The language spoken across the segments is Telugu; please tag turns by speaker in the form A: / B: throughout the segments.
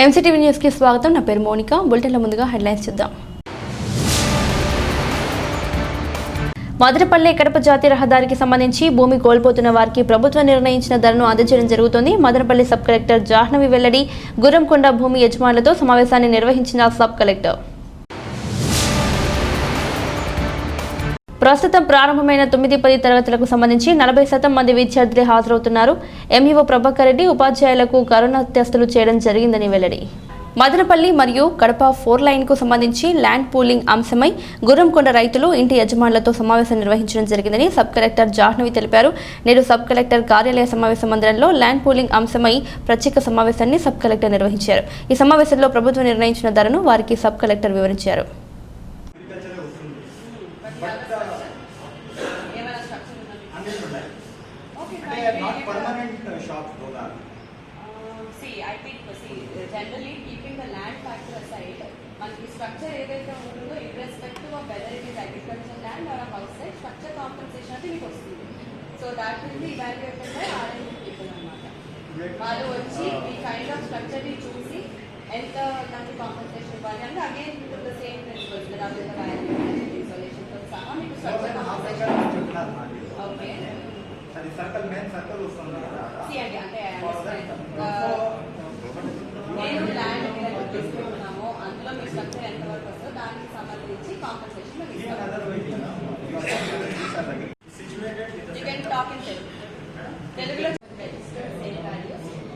A: ఎంసీటీవీ న్యూస్ కి స్వాగతం. నా పేరు మోనికా. బులెటిన్ల ముందుగా హెడ్లైన్స్ చూద్దాం. మదనపల్లి కడప జాతీయ రహదారికి సంబంధించి భూమి కోల్పోతున్న వారికి ప్రభుత్వం నిర్ణయించిన ధరను అందజేయడం జరుగుతుంది. మదనపల్లి సబ్ కలెక్టర్ జాహ్నవి వెల్లడి గుర్రంకొండ భూమి యజమానులతో సమావేశాన్ని నిర్వహించిన సబ్ కలెక్టర్. ప్రస్తుతం ప్రారంభమైన 9-10 తరగతులకు సంబంధించి 40% మంది విద్యార్థులే హాజరవుతున్నారు. ఎంఈఓ ప్రభాకర్ రెడ్డి ఉపాధ్యాయులకు కరోనా టెస్టులు చేయడం జరిగిందని వెల్లడి. మదనపల్లి మరియు కడప 4 లైన్కు సంబంధించి ల్యాండ్ పూలింగ్ అంశమై గుర్రంకొండ రైతులు ఇంటి యజమానులతో సమావేశం నిర్వహించడం జరిగిందని సబ్ కలెక్టర్ జాహ్నవి తెలిపారు. నేడు సబ్ కలెక్టర్ కార్యాలయ సమావేశ మందిరంలో ల్యాండ్ పూలింగ్ అంశమై ప్రత్యేక సమావేశాన్ని సబ్ కలెక్టర్ నిర్వహించారు. ఈ సమావేశంలో ప్రభుత్వం నిర్ణయించిన ధరను వారికి సబ్ కలెక్టర్ వివరించారు.
B: Generally, keeping the land factor aside, the structure irrespective of whether it is agricultural land or a house site, structure compensation so that will be evaluated by R&D people. Valu vachi ee kind of structure ni chusi enta danki compensation ivali and again with the same principles that are the value isolation to saha meeku structure compensation okay adi circle main circle ustundi kada see ante నేను ల్యాండ్ మీద తీసుకుంటున్నాము అందులో మీ స్ట్రక్చర్ ఎంత వరకు వస్తుందో దానికి సంబంధించి compensation you can talk in తెలుగులో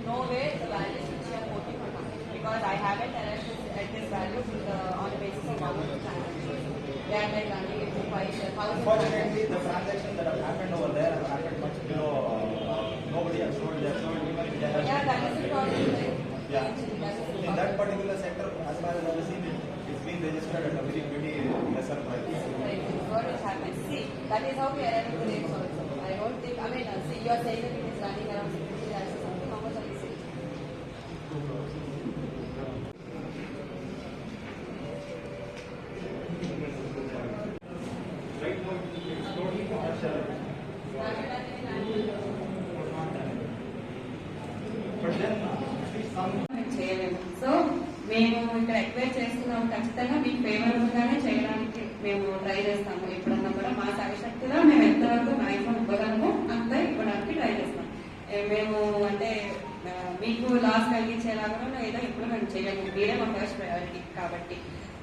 B: no way the values which are quoting because I haven't arrested at this value on the basis of our transaction they are like running it to 5,000. Unfortunately the transaction that have happened over there have happened much below nobody has sold their sold even if they have yeah that is the problem. Yeah, in that particular sector, as far as I have seen, it's been registered at a very lesser price. Right. What has happened? See, that is how we are able to rates also. I don't think, I mean, see, you are saying that it is running around 60 lakhs or something. How much are you saying? Right now, it's totally commercial. But then, చేయలేము. సో మేము ఇక్కడ ఎక్వైర్ చేస్తున్నాము, ఖచ్చితంగా మీకు ఫేవరబుల్ గానే చేయడానికి మేము ట్రై చేస్తాము. ఎప్పుడన్నా కూడా మా సాయశక్తిలో మేము ఎంతవరకు మ్యాక్సిమం ఇవ్వగలము అంతా ఇవ్వడానికి ట్రై చేస్తాం. మేము అంటే మీకు లాస్ కలిగించేలాగా ఏదో ఎప్పుడు మేము చేయలేము. మీరే మా ఫస్ట్ ప్రయారిటీ కాబట్టి.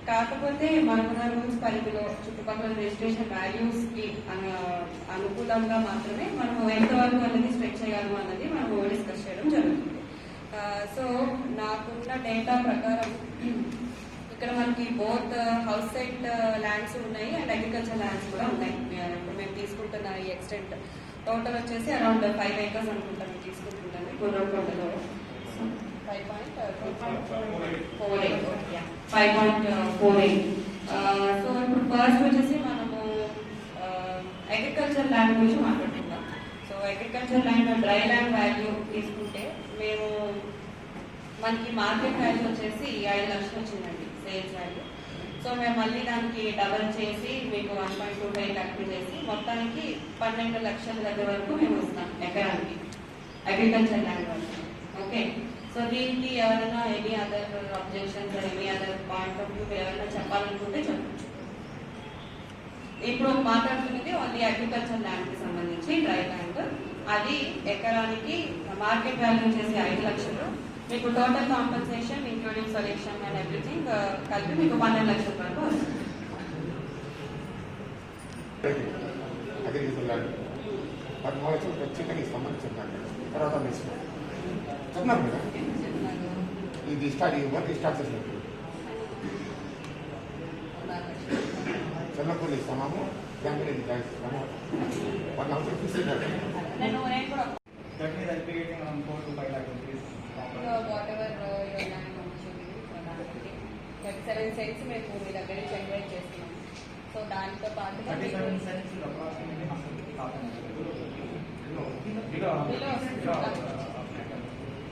B: కాకపోతే మనకున్న రూల్స్ పరిధిలో చుట్టుపక్కల రిజిస్ట్రేషన్ వాల్యూస్ కి అనుకూలంగా మాత్రమే మనము ఎంతవరకు అనేది స్ట్రెచ్ చేయగలము అన్నది మనము డిస్కస్ చేయడం జరుగుతుంది. సో నాకున్న డేటా ప్రకారం ఇక్కడ మనకి బోత్ హౌస్ సైట్ ల్యాండ్స్ ఉన్నాయి అండ్ అగ్రికల్చర్ ల్యాండ్స్ కూడా ఉన్నాయి. ఇప్పుడు మేము తీసుకుంటున్న ఈ ఎక్స్టెంట్ టోటల్ వచ్చేసి అరౌండ్ 5 acres అనుకుంటాం తీసుకుంటుంటాను గుర్రంకొండలో. 5.48. సో ఇప్పుడు ఫస్ట్ వచ్చేసి మనము అగ్రికల్చర్ ల్యాండ్ గురించి మాట్లాడుకుంటాం. So agriculture land dry land value తీసుకుంటే మేము మనకి మార్కెట్ వాల్యూ వచ్చేసి 5 లక్షలు వచ్చిందండి సేల్స్ వాల్యూ. సో మేము మళ్ళీ దానికి డబల్ చేసి మీకు 1.25 కరెక్ట్ చేసి మొత్తానికి 12 లక్షల దగ్గర వరకు మేము ఇస్తాం ఎకరానికి agriculture land value. Okay, so దీనికి ఎవరైనా any other objections any other point of view ఎవరైనా చెప్పాలనుకుంటే చెప్పచ్చు. ఇప్పుడు మాట్లాడుతున్నది ఓన్లీ అగ్రికల్చర్ ల్యాండ్ కి సంబంధించి డ్రై ల్యాండ్. అది ఎకరానికి మార్కెట్ వాల్యూ వచ్చేసి 5 లక్షలు. మీకు total compensation including solution and everything కలిపి మీకు 12 లక్షల వరకు వస్తుంది.
C: చిన్నప్పుడు ఇస్తాము that means I'll be getting around 4 to 5 lakh rupees.
B: Whatever your land opportunity for that. 37 cents మేము మీ దగ్గర నుంచి ఎంక్వైరీ చేస్తున్నాం. సో దానితో పాటు
C: 37 cents approximately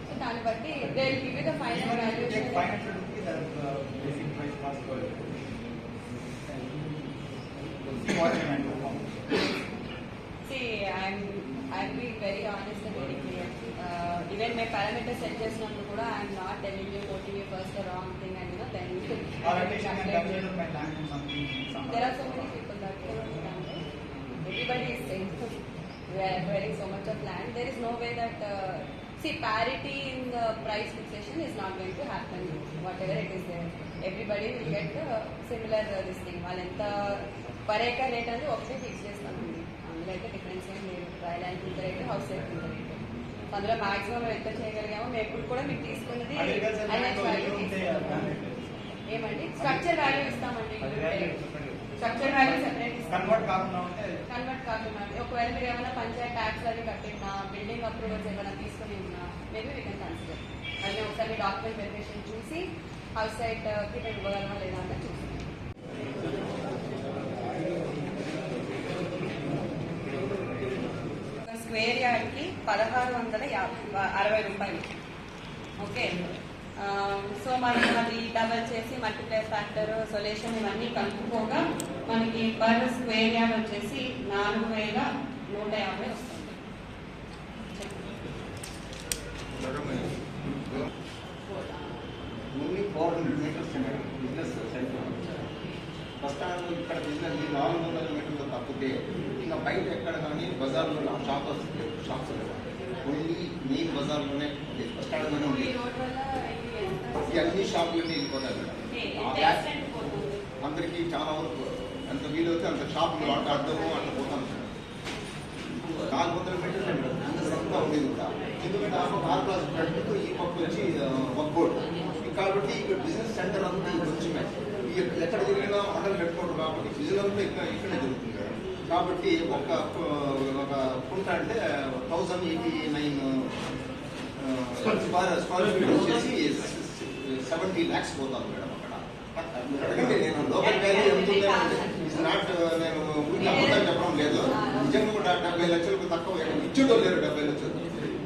B: సో దాన్ని బట్టి they will give you the final valuation.
C: 500 rupees as basic price possible. See what you can do. See,
B: I'll be very honest and very clear. Even మేము పారామీటర్ సెట్ చేసినప్పుడు కూడా I'm not telling you quoting you first wrong thing and then there are so many people that everybody is saying we are acquiring so much of land. There is no way that see parity in the price fixation is not going to happen. Whatever it is there, everybody will get similar this thing. వాళ్ళు ఎంత పర్ ఏకర్ రేట్ అనేది ఒకటి ఫిక్స్ చేస్తామండి. అందులో అయితే డిఫరెన్స్ ఏం లేదు. రాయల్ ల్యాండ్ ఇంత రేటు, హౌస్ రేట్ ఇంత రేటు. అందులో మాక్సిమం ఎంత చేయగలిగామో మేము ఎప్పుడు కూడా మీకు తీసుకున్నది ఏమండి స్ట్రక్చర్ వాల్యూ ఇస్తామండి. స్ట్రక్చర్ వాల్యూ సెపరేట్
C: కన్వర్ట్ కాకుండా
B: ఒకవేళ మీరు ఏమైనా పంచాయత్ ట్యాక్స్ అవి కట్టినా బిల్డింగ్ అప్రూవల్స్ ఏమైనా తీసుకుని ఉన్నా మేబీ వీ కెన్ కన్సిడర్. అది ఒకసారి డాక్యుమెంట్ వెరిఫికేషన్ చూసి హౌస్ సైట్ కి మేము ఇవ్వగలమా లేదా అంటే చూసి స్క్వేర్ యార్డ్ కి 1660 రూపాయలు. ఓకే, సో మనకి అది డబల్ చేసి మల్టిప్లైర్ ఫ్యాక్టర్ సొల్యూషన్ ఇవన్నీ కలుపుకోగా మనకి పర్ స్క్వేర్ యార్డ్ వచ్చేసి 4150 వస్తుంది.
D: Only 400 metres business centre first stand ఇక్కడ బిజినెస్ 400 మీటర్లు తప్పితే ఇంకా బయట ఎక్కడ కానీ బజార్లో షాప్స్ ఓన్లీ మెయిన్ బజార్లోనే ఫస్ట్ స్టాండ్లోనే ఉంది. ఈ అన్ని షాపులన్నీ వెళ్ళిపోతాయి మేడం. అందరికీ చాలా వరకు ఎంత వీలవుతే అంత షాపులు అట్లా అడ్డము అట్లా పోతాం మేడం. 400 మీటర్లు అంతా ఉండేది కూడా. ఎందుకంటే ఆ క్లాస్ ప్రజలకు ఈ పక్క వచ్చి వర్కౌట్ కాబట్టి ఇక్కడ బిజినెస్ సెంటర్ అంతా కొంచెమే ఎక్కడ తిరిగినా మండలు పెట్టుకోవడం కాబట్టి బిజినెస్ అంతా ఇక్కడే జరుగుతుంది కాబట్టి ఒక కుంట అంటే 1089 స్క్వేర్ ఫీట్ వచ్చేసి 70 lakhs పోతాను మేడం. అక్కడ అడగండి, నేను లోకల్ వాల్యూ ఎంత నాట్ నేను అబద్ధాలు చెప్పడం లేదు. నిజంగా కూడా 70 లక్షలకు తక్కువ ఇచ్చేటోళ్ళు లేరు. 70 లక్షలు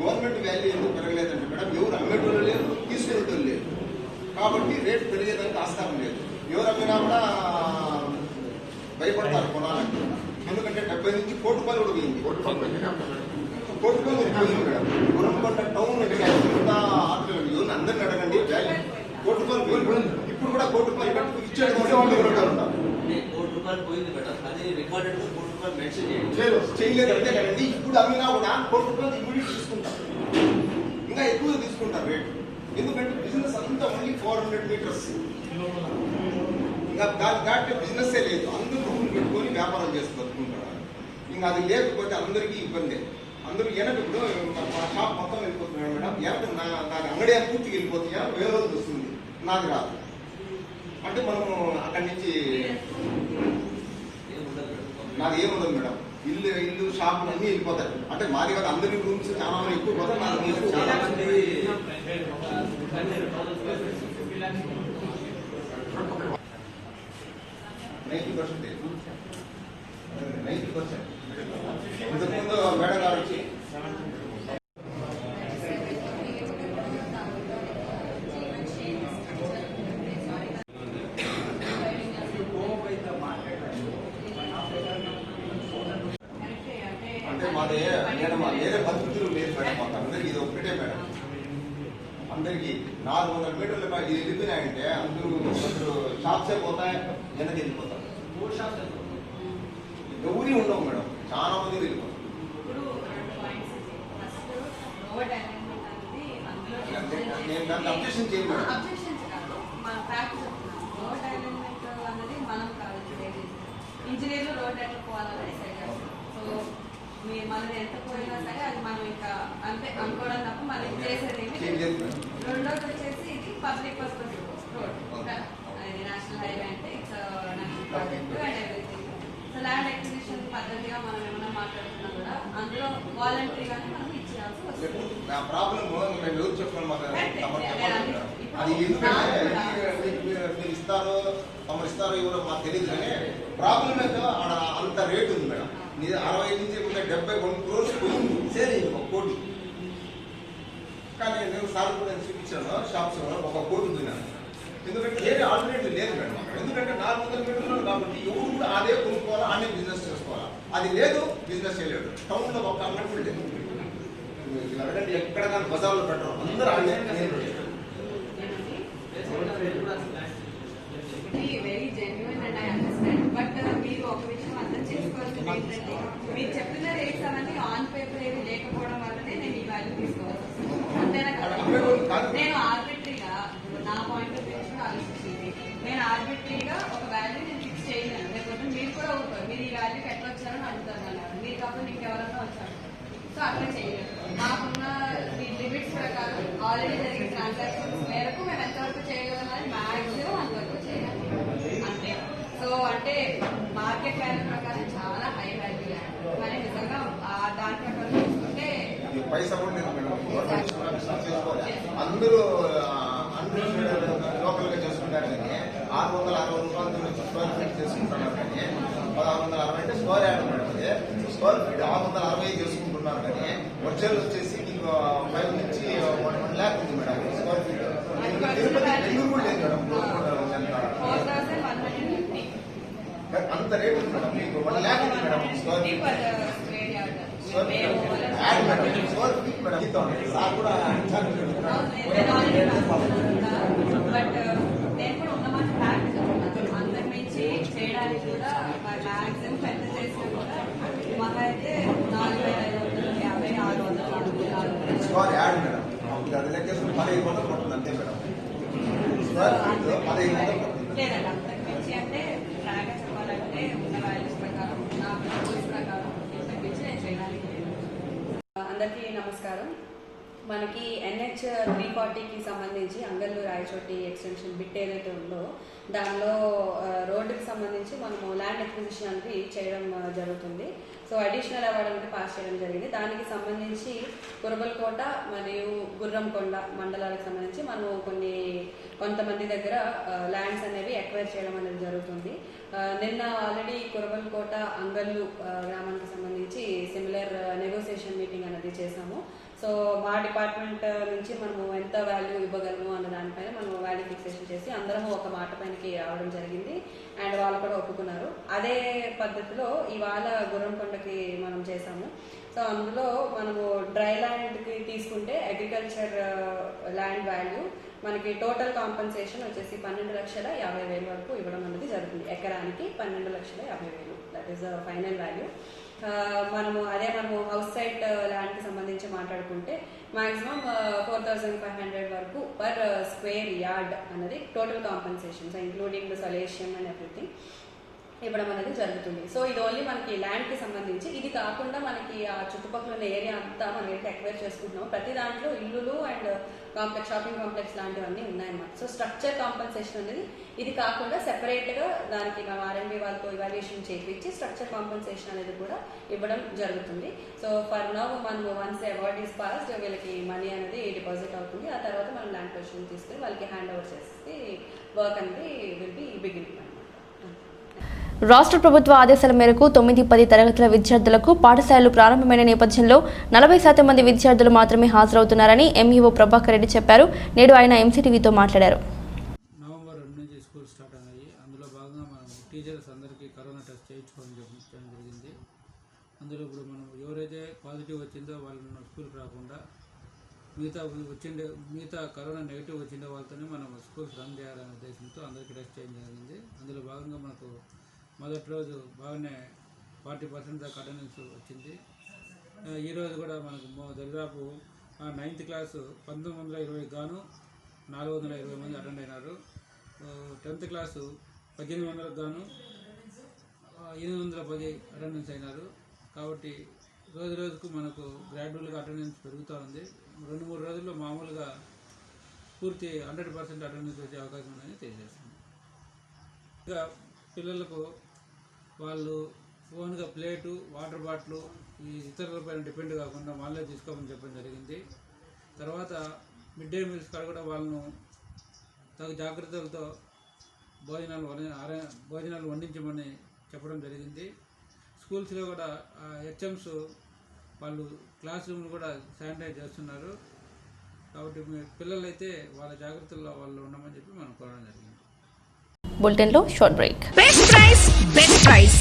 D: గవర్నమెంట్ వాల్యూ ఎందుకు పెరగలేదంటే మేడం ఎవరు అమ్మేటోళ్ళు లేరు, తీసుకునేటోళ్ళు లేరు కాబట్టి రేటు పెరిగేదానికి ఆస్కారం లేదు. ఎవరు అమ్మినా కూడా భయపడతారు కొనాలంటే. ఎందుకంటే 70 నుంచి ₹1 కోటి కూడా పోయింది. ₹1 కోటి పోయింది మేడం. గురంకొండ టౌన్ ఎవరిని అందరిని అడగండి, ₹1 కోటి పోయింది. ఇప్పుడు కూడా ₹1 కోటి పెట్టి ఇచ్చేది
E: ₹1 పోయింది మేడం. అది రికార్డెడ్ ₹1 మెన్షన్
D: చేయలేదు అంతే కదండి. ఇప్పుడు అమ్మినా కూడా ₹1 ఇమీడియట్ తీసుకుంటారు, ఇంకా ఎక్కువ తీసుకుంటారు రేటు. ఎందుకంటే బిజినెస్ అంతా ఓన్లీ 400 మీటర్స్. ఇంకా దాంట్లో బిజినెస్ లేదు. అందరూ రూములు పెట్టుకొని వ్యాపారం చేసి బతుకుంటారు. ఇంకా అది లేకపోతే అందరికీ ఇబ్బంది. అందరూ వెనక ఇప్పుడు మా షాప్ మొత్తం వెళ్ళిపోతున్నాడు మేడం. వెనక నాకు అంగడి పూర్తికి వెళ్ళిపోతాయా, వేరే రోజులు వస్తుంది, నాకు రాదు. అంటే మనము అక్కడి నుంచి నాకు ఏముండదు మేడం. ఇల్లు షాపులు అన్నీ వెళ్ళిపోతాయి. అంటే మాది కాదు, అందరి రూమ్స్ చాలా మంది ఎక్కువ పోతాయి. నాకు చాలా మంది 90%. ఇంతకుముందు మేడం గారు వచ్చి అంటే మాదే మేడం వేరే పద్ధతులు లేదు మేడం. మాకు అందరికీ ఇది ఒకటే మేడం. అందరికీ 400 మీటర్ల ఇది వెళ్ళిపోయినాయంటే అందరూ షాప్సే పోతాయి, వెనక్కి వెళ్ళిపోతారు. ఎవరి ఉండవు మేడం, చాలా మంది వెళ్ళిపోతారు. నేను దాన్ని అబ్జెక్షన్ చేయను మేడం.
B: ఇంజనీర్లు రోడ్ ఎట్లా పోవాలని డిసైడ్ చేస్తారు. సో మనది ఎంత పోయినా సరే అది మనం ఇంకా అంతే అనుకోవడం తప్ప మనం చేసేది ఏమి. రెండోది వచ్చేసి ఇది పబ్లిక్ పర్పస్ రోడ్. అది నేషనల్ హైవే అంటే it's national project and everything. So land acquisition పద్ధతిగా మనం ఏమైనా మాట్లాడుతున్నా కూడా అందులో వాలంటరీగానే మనం ఇచ్చేయాల్సి వస్తుంది.
D: నా ప్రాబ్లం మేము ఎవరు చెప్పుకోవాలి మాకు అది ఎందుకంటే మీరు ఇస్తారో తమరు ఇస్తారో ఎవరో మాకు తెలియదు. కానీ ప్రాబ్లం అయితే అంత రేటు ఉంది మేడం. 60 నుంచి 71 crores పోయింది. సరే 1 కోటి. కానీ నేను సార్ కూడా చూపించాను షాప్స్ 1 కోటి ఉంది. ఎందుకంటే వేరే ఆల్టర్నేటివ్ లేదు మేడం. ఎందుకంటే 400 మీటర్లు కాబట్టి ఎవరు కూడా అదే కొనుక్కోవాలా, అనే బిజినెస్ చేసుకోవాలా. అది లేదు, బిజినెస్ చేయలేడు. టౌన్లో ఒక అంగడి లేదు. పెట్టి ఎక్కడ కానీ బజార్లో పెట్టరు, అందరూ ఆడే
B: very genuine and I understand. But మీరు ఒక విషయం అర్థం చేసుకోవాల్సింది ఏంటంటే మీరు చెప్పిన రేట్స్ అవన్నీ ఆన్ పేపర్ ఏమి లేకపోవడం వల్లనే నేను ఈ వాల్యూ తీసుకోవాల్సి వస్తుంది. అంతేనా కదా? నేను ఆర్బిటరీగా నా పాయింట్ ఆఫ్ వ్యూ కూడా ఆలోచించింది. నేను ఆర్బిటరీగా ఒక వాల్యూ నేను ఫిక్స్ చేయలేను. లేకపోతే మీరు కూడా ఉంటారు, మీరు ఈ వాల్యూకి ఎట్లా వచ్చారని అడుగుతారు అన్నారు. మీరు కాకుండా ఇంకెవరన్నా వచ్చారు. సో అట్లా చేయలేదు. మాకున్న ఈ లిమిట్స్ ప్రకారం ఆల్రెడీ జరిగిన ట్రాన్సాక్షన్స్ మేరకు మేము ఎంతవరకు చేయగలమని మ్యాక్సిమం అంతవరకు చేయాలి అంతే. సో అంటే మార్కెట్ వాల్యూ ప్రకారం చాలా హై వాల్యూ కానీ నిజంగా దాని ప్రకారం చూసుకుంటే
D: పైసా కూడా లేదు మేడం. అందరూ లోకల్ గా చేసుకుంటారు కానీ 660 రూపాయలు స్క్వేర్ ఫీట్ చేసుకుంటున్నారు కానీ 1660 అంటే స్క్వేర్ యార్డ్ మేడం. అదే స్క్వేర్ ఫీట్ 660 చేసుకుంటున్నారు కానీ ఒరిజినల్ వచ్చేసి మీకు 5 నుంచి 1 lakh ఉంది madam square feet. Tirupati Bengaluru కూడా లేదు మేడం.
B: 4150
D: అంత రేట్ ఉంది మేడం. మీకు 1 lakh ఉంది madam square feet. Square feet madam. Sir కూడా
B: బట్ నేను కూడా ఉన్నమాట ఫ్యాక్ట్ చెప్తున్నాను. అంతకు మించి చేయడానికి కూడా మ్యాక్సిమం పెద్ద చేసినా కూడా మాకు అయితే 4550, 600,
D: స్క్వేర్ యార్డ్ మేడం. అది లెక్కేసుకుని 1500 పడుతుంది అంతే మేడం. స్క్వేర్ ఫీట్ 1500 పడుతుంది.
B: లేదండి అంతకు మించి అంటే ఫ్రాగా చెప్పాలంటే ఉన్న వాల్యూస్ ప్రకారం నా రూల్స్ ప్రకారం ఇంతకు మించి నేను చేయడానికి లేదు. అందరికీ నమస్కారం. మనకి NH 340కి సంబంధించి అంగల్లు రాయచోటి ఎక్స్టెన్షన్ బిట్ ఏదైతే ఉందో దానిలో రోడ్డుకి సంబంధించి మనము ల్యాండ్ అక్విజిషన్ అనేది చేయడం జరుగుతుంది. సో అడిషనల్ అవార్డు అనేది పాస్ చేయడం జరిగింది. దానికి సంబంధించి కురబల్కోట మరియు గుర్రంకొండ మండలాలకు సంబంధించి మనము కొంతమంది దగ్గర ల్యాండ్స్ అనేవి ఎక్వైర్ చేయడం అనేది జరుగుతుంది. నిన్న ఆల్రెడీ కురబల్కోట అంగల్లు గ్రామానికి సంబంధించి సిమిలర్ నెగోసియేషన్ మీటింగ్ అనేది చేశాము. సో మా డిపార్ట్మెంట్ నుంచి మనము ఎంత వాల్యూ ఇవ్వగలము అన్న దానిపైన మనం వాల్యూ ఫిక్సేషన్ చేసి అందరము ఒక మాట పైనకి రావడం జరిగింది. అండ్ వాళ్ళు కూడా ఒప్పుకున్నారు. అదే పద్ధతిలో ఇవాళ గుర్రంకొండకి మనం చేసాము. సో అందులో మనము డ్రై ల్యాండ్కి తీసుకుంటే అగ్రికల్చర్ ల్యాండ్ వాల్యూ మనకి టోటల్ కాంపన్సేషన్ వచ్చేసి 12,50,000 వరకు ఇవ్వడం అనేది జరుగుతుంది. ఎకరానికి 12,50,000. That is the final value. మనము హౌస్ సైట్ ల్యాండ్కి సంబంధించి మాట్లాడుకుంటే మాక్సిమం 4,500 వరకు పర్ స్క్వేర్ యార్డ్ అనేది total compensation, including the solution and everything ఇవ్వడం అనేది జరుగుతుంది. సో ఇది ఓన్లీ మనకి ల్యాండ్కి సంబంధించి. ఇది కాకుండా మనకి ఆ చుట్టుపక్కల ఉన్న ఏరియా అంతా మనం అయితే ఎక్వైర్ చేసుకుంటున్నాము. ప్రతి దాంట్లో ఇల్లులు అండ్ కాంప్లెక్స్, షాపింగ్ కాంప్లెక్స్ లాంటివన్నీ ఉన్నాయన్నమాట. సో స్ట్రక్చర్ కాంపన్సేషన్ అనేది ఇది కాకుండా సెపరేట్గా దానికి మేము R&D వాళ్ళతో ఇవాల్యుయేషన్ చేయించి స్ట్రక్చర్ కాంపన్సేషన్ అనేది కూడా ఇవ్వడం జరుగుతుంది. సో ఫర్ నౌ మనము వన్స్ అవార్డ్ ఈస్ పాస్డ్ వీళ్ళకి మనీ అనేది డిపాజిట్ అవుతుంది. ఆ తర్వాత మనం ల్యాండ్ పొజిషన్ తీసుకుని వాళ్ళకి హ్యాండ్ ఓవర్ చేసి వర్క్ అనేది విల్ బి బిగినింగ్.
A: రాష్ట్ర ప్రభుత్వ ఆదేశాల మేరకు 9-10 తరగతుల విద్యార్థులకు పాఠశాలలు ప్రారంభమైన నేపథ్యంలో 40% మంది విద్యార్థులు మాత్రమే హాజరవుతున్నారని ఎంఈఓ ప్రభాకర్ రెడ్డి చెప్పారు. నేడు ఆయన MCTVతో మాట్లాడారు.
F: నవంబర్ 2 నుంచి స్కూల్ స్టార్ట్ అయ్యాయి. అందులో భాగంగా మనం టీచర్స్ అందరికీ కరోనా టెస్ట్ చేయించుకోవడం జరిగింది. అందులో ఇప్పుడు మనం ఎవరైతే పాజిటివ్ వచ్చిందో వాళ్ళని స్కూల్కి రాకుండా మిగతా కరోనా నెగిటివ్ వచ్చిందో వాళ్ళతోనే మనం స్కూల్స్ రన్ చేయాలనే ఉద్దేశంతో అందరికీ టెస్ట్ చేయడం జరిగింది. అందులో భాగంగా మనకు మొదటి రోజు బాగానే 40% దాకా అటెండెన్స్ వచ్చింది. ఈరోజు కూడా మనకు దాదాపు 9th క్లాసు 1920 గాను 420 మంది అటెండ్ అయినారు. 10th క్లాసు 1800 గాను 810 అటెండెన్స్ అయినారు. కాబట్టి రోజు రోజుకు మనకు గ్రాడ్యువల్గా అటెండెన్స్ పెరుగుతూ ఉంది. 2-3 రోజుల్లో మామూలుగా పూర్తి 100% అటెండెన్స్ వచ్చే అవకాశం ఉందని తెలియజేస్తుంది. ఇంకా పిల్లలకు వాళ్ళు ఓన్గా ప్లేటు, వాటర్ బాటిల్ ఈ ఇతరులపైన డిపెండ్ కాకుండా వాళ్ళే తీసుకోమని చెప్పడం జరిగింది. తర్వాత మిడ్ డే మీల్స్ కాడ కూడా వాళ్ళను తగు జాగ్రత్తలతో భోజనాలు వండించమని చెప్పడం జరిగింది. స్కూల్స్లో కూడా HMs వాళ్ళు క్లాస్ రూమ్లు కూడా శానిటైజ్ చేస్తున్నారు. కాబట్టి పిల్లలైతే వాళ్ళ జాగ్రత్తల్లో వాళ్ళు ఉండమని చెప్పి మనం కోరడం జరిగింది.
A: బులెటిన్లో షార్ట్ బ్రేక్.
G: బెస్ట్ ప్రైస్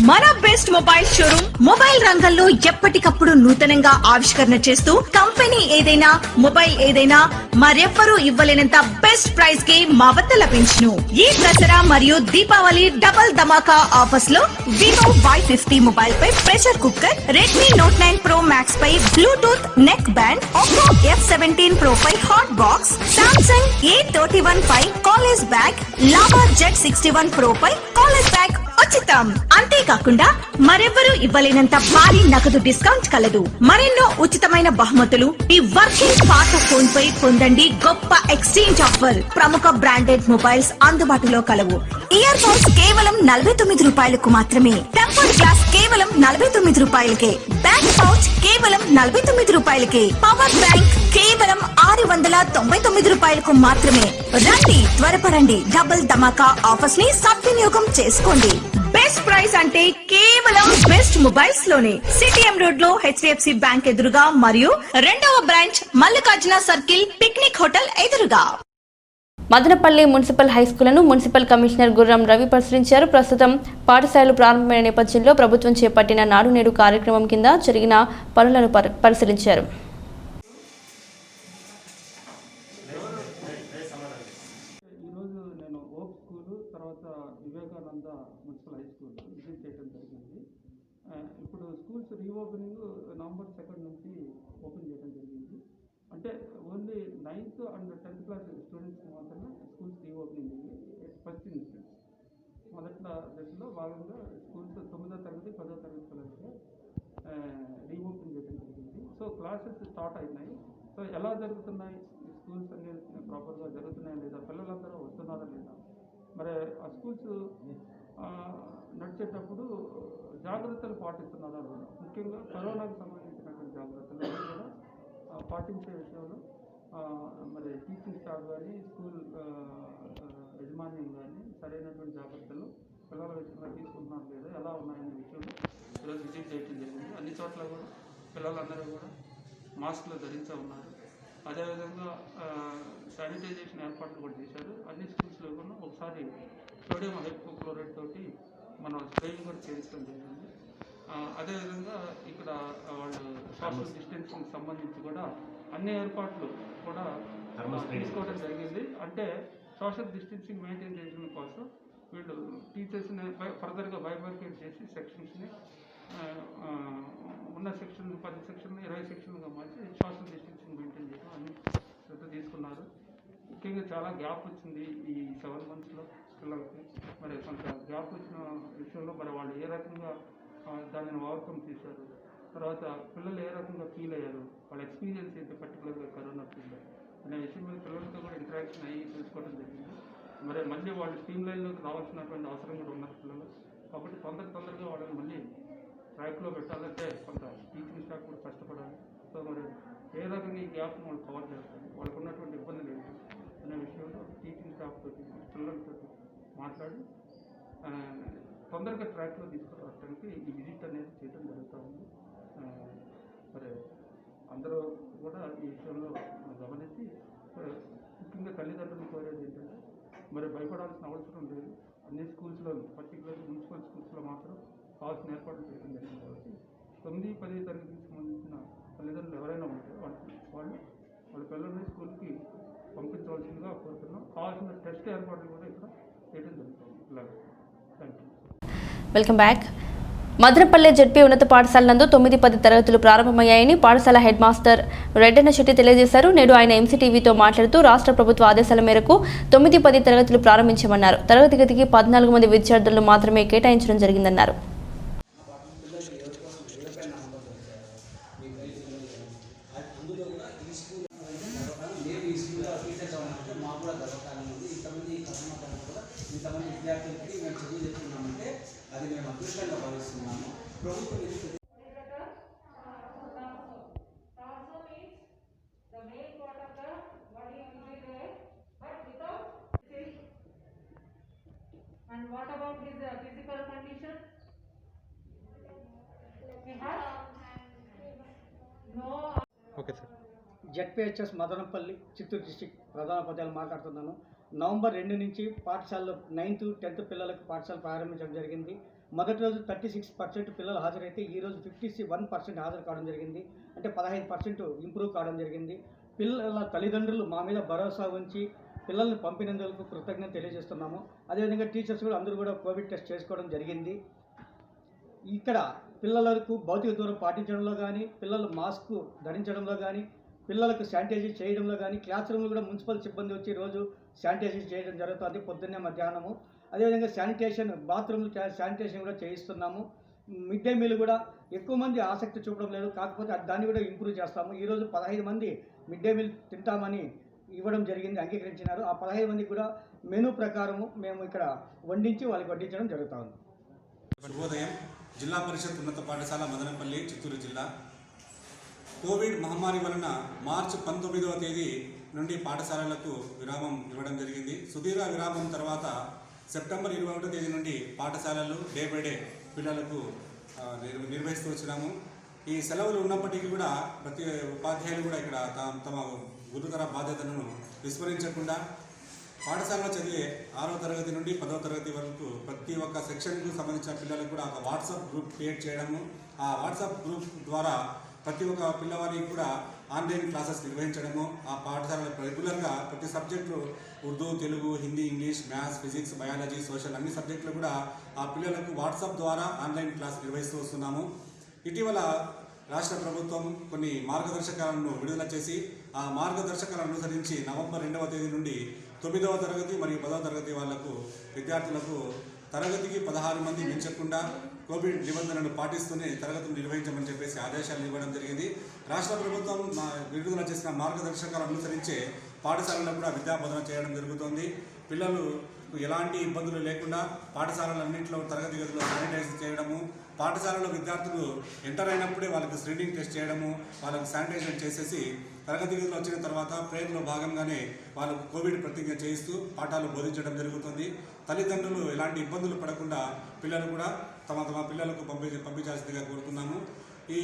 G: మన బెస్ట్ మొబైల్ షోరూమ్ మొబైల్ రంగంలో ఎప్పటికప్పుడు నూతనంగా ఆవిష్కరణ చేస్తూ కంపెనీ ఏదైనా మొబైల్ ఏదైనా మరెవ్వరూ ఇవ్వలేనంత బెస్ట్ ప్రైస్ కి మా వద్ద లభించును. ఈ దసరా మరియు దీపావళి డబుల్ ధమాకా ఆఫర్స్ లో వివో Y50 మొబైల్ పై pressure cooker, Redmi note 9 pro max పై bluetooth neck band, Oppo F17 pro పై హాట్ బాక్స్, సామ్సంగ్ A31 పై college bag, Lava Z61 pro పై కాలేజ్ బ్యాగ్ ఉచితం. అంతేకాకుండా మరెవ్వరూ ఇవ్వలేనంత భారీ నగదు డిస్కౌంట్ కలదు. మరెన్నో ఉచితమైన బహుమతులు. ఈ వర్కింగ్ పాత ఫోన్ పై పొందండి గొప్ప ఎక్స్చేంజ్ ఆఫర్. ప్రముఖ బ్రాండెడ్ మొబైల్స్ అందుబాటులో కలవు. ఇయర్ ఫోన్స్ కేవలం 49 రూపాయలకు మాత్రమే. టెంపర్డ్ గ్లాస్ కేవలం 49 రూపాయలకే. బ్యాక్ పౌచ్ కేవలం 49 రూపాయలకే. పవర్ బ్యాంక్ కేవలం 699 రూపాయలకు మాత్రమే. రండి, త్వరపడండి. డబుల్ ధమాకా ఆఫర్స్ ని సద్వినియోగం చేసుకోండి. బెస్ట్ ప్రైస్ అంటే కేవలం బెస్ట్ మొబైల్స్ లోనే. సిటిఎం రోడ్ లో HDFC బ్యాంక్ ఎదురుగా మరియు రెండవ branch Mallikarjuna circle picnic hotel ఎదురుగా.
A: మదనపల్లి మున్సిపల్ హైస్కూల్ను మున్సిపల్ కమిషనర్ గుర్రం రవి పరిశీలించారు. ప్రస్తుతం పాఠశాలలు ప్రారంభమైన నేపథ్యంలో ప్రభుత్వం చేపట్టిన నాడు నేడు కార్యక్రమం కింద జరిగిన పనులను పరిశీలించారు.
F: ఈరోజు నేను ఓక్ స్కూలు, తర్వాత Vivekananda municipal high school visit చేయడం జరిగింది. ఇప్పుడు స్కూల్స్ రీఓపెనింగ్ నవంబర్ 2 నుంచి ఓపెన్ చేయడం జరిగింది. అంటే only 9th and 10th class స్టూడెంట్స్కి మాత్రమే స్కూల్స్ రీఓపెనింగ్ ఫస్ట్ ఇన్స్టెన్స్. మొదటి దశలో భాగంగా స్కూల్స్ 9వ తరగతి 10వ తరగతి పిల్లలకి రీఓపెన్ చేయడం జరిగింది. సో క్లాసెస్ స్టార్ట్ అయినాయి. సో ఎలా జరుగుతున్నాయి స్కూల్స్ అన్ని ప్రాపర్గా జరుగుతున్నాయా లేదా, పిల్లలందరూ వస్తున్నారా లేదా, మరి ఆ స్కూల్స్ నడిచేటప్పుడు జాగ్రత్తలు పాటిస్తున్నారా లేదా, ముఖ్యంగా కరోనాకు సంబంధించినటువంటి జాగ్రత్తలు కూడా పాటించే విషయంలో మరి టీచింగ్ స్టాఫ్ కానీ స్కూల్ యజమాన్యం కానీ సరైనటువంటి జాగ్రత్తలు పిల్లల విషయంలో తీసుకుంటున్నారు లేదా, ఎలా ఉన్నాయనే విషయంలో ఈరోజు విజిట్ చేయడం జరిగింది. అన్ని చోట్ల కూడా పిల్లలందరూ కూడా మాస్కులు ధరించే ఉన్నారు. అదేవిధంగా శానిటైజేషన్ ఏర్పాట్లు కూడా చేశారు. అన్ని స్కూల్స్లో కూడా ఒకసారి సోడియం హైపోక్లోరైడ్ తోటి మనం స్ప్రేయింగ్ కూడా చేయించడం జరిగింది. అదేవిధంగా ఇక్కడ వాళ్ళు సోషల్ డిస్టెన్సింగ్ సంబంధించి కూడా అన్ని ఏర్పాట్లు కూడా తీసుకోవడం జరిగింది. అంటే సోషల్ డిస్టెన్సింగ్ మెయింటైన్ చేయడం కోసం వీళ్ళు టీచర్స్ని ఫర్దర్గా బైబర్కేట్ చేసి సెక్షన్స్ని ఉన్న సెక్షన్ 10 సెక్షన్లు 20 సెక్షన్లుగా మార్చి సోషల్ డిస్టెన్సింగ్ మెయింటైన్ చేయడం అన్ని శ్రద్ధ తీసుకున్నారు. ముఖ్యంగా చాలా గ్యాప్ వచ్చింది ఈ 7 monthsలో పిల్లలకి. మరి కొంత గ్యాప్ వచ్చిన విషయంలో మరి వాళ్ళు ఏ రకంగా దానిని ఓవర్కమ్ చేశారు, తర్వాత పిల్లలు ఏ రకంగా ఫీల్ అయ్యారు, వాళ్ళ ఎక్స్పీరియన్స్ ఏంటి పర్టికులర్గా కరోనా ఫీల్డ్ అనే విషయం మీద పిల్లలతో కూడా ఇంటరాక్షన్ అయ్యి తెలుసుకోవడం జరిగింది. మరి మళ్ళీ వాళ్ళు స్ట్రీమ్ లైన్లోకి రావాల్సినటువంటి అవసరం కూడా ఉన్నారు పిల్లలు. కాబట్టి తొందరగా వాళ్ళని మళ్ళీ ట్రాక్లో పెట్టాలంటే కొంత టీచింగ్ స్టాఫ్ కూడా కష్టపడాలి. సో మరి ఏ రకంగా ఈ గ్యాప్ను వాళ్ళు కవర్ చేస్తారు, వాళ్ళకు ఉన్నటువంటి ఇబ్బందులు ఏంటి అనే విషయంలో టీచింగ్ స్టాఫ్ తోటి పిల్లలతో మాట్లాడి తొందరగా ట్రాక్లో తీసుకురావడానికి ఈ విజిట్ అనేది చేయడం జరుగుతూ ఉంది. మరి అందరూ కూడా ఈ విషయంలో గమనించి ముఖ్యంగా తల్లిదండ్రులు కోరేది ఏంటంటే మరి భయపడాల్సిన అవసరం లేదు. అన్ని స్కూల్స్లో పర్టికులర్గా మున్సిపల్ స్కూల్స్లో మాత్రం కావాల్సిన ఏర్పాట్లు చేయడం జరిగింది. కాబట్టి 9, 10 తరగతికి సంబంధించిన తల్లిదండ్రులు ఎవరైనా ఉంటే వాళ్ళ పిల్లల్ని స్కూల్కి పంపించవలసిందిగా కోరుతున్నాం. కావాల్సిన టెస్ట్ ఏర్పాట్లు కూడా ఇక్కడ చేయడం జరుగుతుంది. ఇలాగే thank you.
A: Welcome back. Madanapalle ZP ఉన్నత పాఠశాల నందు 9, 10 తరగతులు ప్రారంభమయ్యాయని పాఠశాల హెడ్ మాస్టర్ రెడ్డన్న శెట్టి తెలియజేశారు. నేడు ఆయన MCTVతో మాట్లాడుతూ రాష్ట్ర ప్రభుత్వ ఆదేశాల మేరకు 9, 10 తరగతులు ప్రారంభించామన్నారు. తరగతి గదికి 14 మంది విద్యార్థులను మాత్రమే కేటాయించడం జరిగిందన్నారు.
H: అది మేము అదృష్టంగా భావిస్తున్నాము. ప్రభుత్వం
B: And what about his physical condition? He has no.
C: Okay sir.
I: ZPHS Madanapalle Chittoor district ప్రధానోపాధ్యాయులు మాట్లాడుతున్నాను. నవంబర్ 2 నుంచి పాఠశాలలో 9th, 10th పిల్లలకు పాఠశాల ప్రారంభించడం జరిగింది. మొదటి రోజు 36% పిల్లలు హాజరైతే ఈరోజు 51% హాజరు కావడం జరిగింది. అంటే 15% ఇంప్రూవ్ కావడం జరిగింది. పిల్లల తల్లిదండ్రులు మా మీద భరోసా ఉంచి పిల్లల్ని పంపినందుకు కృతజ్ఞత తెలియజేస్తున్నాము. అదేవిధంగా టీచర్స్ కూడా అందరూ కూడా కోవిడ్ టెస్ట్ చేసుకోవడం జరిగింది. ఇక్కడ పిల్లలకు భౌతిక దూరం పాటించడంలో కానీ, పిల్లలు మాస్క్ ధరించడంలో కానీ, పిల్లలకు శానిటైజర్ చేయడంలో కానీ, క్లాస్ రూమ్లో కూడా మున్సిపల్ సిబ్బంది వచ్చి రోజు శానిటైజర్ చేయడం జరుగుతుంది పొద్దున్నే మధ్యాహ్నము. అదేవిధంగా బాత్రూమ్లు శానిటేషన్ కూడా చేయిస్తున్నాము. మిడ్ డే మీల్ కూడా ఎక్కువ మంది ఆసక్తి చూపడం లేదు, కాకపోతే దాన్ని కూడా ఇంప్రూవ్ చేస్తాము. ఈరోజు 15 మంది మిడ్ డే మీల్ తింటామని ఇవ్వడం జరిగింది, అంగీకరించినారు. ఆ 15 మందికి కూడా మెనూ ప్రకారము మేము ఇక్కడ వండించి వాళ్ళకి వడ్డించడం జరుగుతూ ఉంది.
J: శుభోదయం. జిల్లా పరిషత్ ఉన్నత పాఠశాల మదనపల్లి, చిత్తూరు జిల్లా. కోవిడ్ మహమ్మారి వలన మార్చి 19వ తేదీ నుండి పాఠశాలలకు విరామం ఇవ్వడం జరిగింది. సుదీర్ఘ విరామం తర్వాత సెప్టెంబర్ 21వ తేదీ నుండి పాఠశాలలు డే బై డే పిల్లలకు నిర్వహిస్తూ వచ్చినాము. ఈ సెలవులు ఉన్నప్పటికీ కూడా ప్రతి ఉపాధ్యాయులు కూడా ఇక్కడ తమ గురుతర బాధ్యతలను విస్మరించకుండా పాఠశాలలో చదివే 6వ తరగతి నుండి 10వ తరగతి వరకు ప్రతి ఒక్క సెక్షన్కు సంబంధించిన పిల్లలకు కూడా ఒక వాట్సాప్ గ్రూప్ క్రియేట్ చేయడము, ఆ వాట్సాప్ గ్రూప్ ద్వారా ప్రతి ఒక్క పిల్లవాడికి కూడా ఆన్లైన్ క్లాసెస్ నిర్వహించడము, ఆ పాఠశాలలో రెగ్యులర్గా ప్రతి subject Urdu, Telugu, Hindi, English, maths, physics, biology, social అన్ని సబ్జెక్టులు కూడా ఆ పిల్లలకు వాట్సాప్ ద్వారా ఆన్లైన్ క్లాస్ నిర్వహిస్తూ వస్తున్నాము. ఇటీవల రాష్ట్ర ప్రభుత్వం కొన్ని మార్గదర్శకాలను విడుదల చేసి ఆ మార్గదర్శకాలను అనుసరించి నవంబర్ 2వ తేదీ నుండి 9వ తరగతి మరియు 10వ తరగతి వాళ్లకు విద్యార్థులకు తరగతికి 16 మంది మించకుండా కోవిడ్ నిబంధనలు పాటిస్తూనే తరగతులు నిర్వహించమని చెప్పేసి ఆదేశాలు ఇవ్వడం జరిగింది. రాష్ట్ర ప్రభుత్వం విడుదల చేసిన మార్గదర్శకాలను అనుసరించే పాఠశాలలో కూడా విద్యాబోధన చేయడం జరుగుతోంది. పిల్లలు ఎలాంటి ఇబ్బందులు లేకుండా పాఠశాలలన్నింటిలో తరగతి గదిలో శానిటైజ్ చేయడము, పాఠశాలలో విద్యార్థులు ఎంటర్ అయినప్పుడే వాళ్ళకి స్క్రీనింగ్ టెస్ట్ చేయడము, వాళ్ళకి శానిటైజర్ చేసేసి తరగతి గదిలో వచ్చిన తర్వాత ప్రేయర్లో భాగంగానే వాళ్ళకు కోవిడ్ ప్రతిజ్ఞ చేయిస్తూ పాఠాలు బోధించడం జరుగుతుంది. తల్లిదండ్రులు ఎలాంటి ఇబ్బందులు పడకుండా పిల్లలు కూడా తమ పిల్లలకు పంపించాల్సిందిగా కోరుతున్నాము. ఈ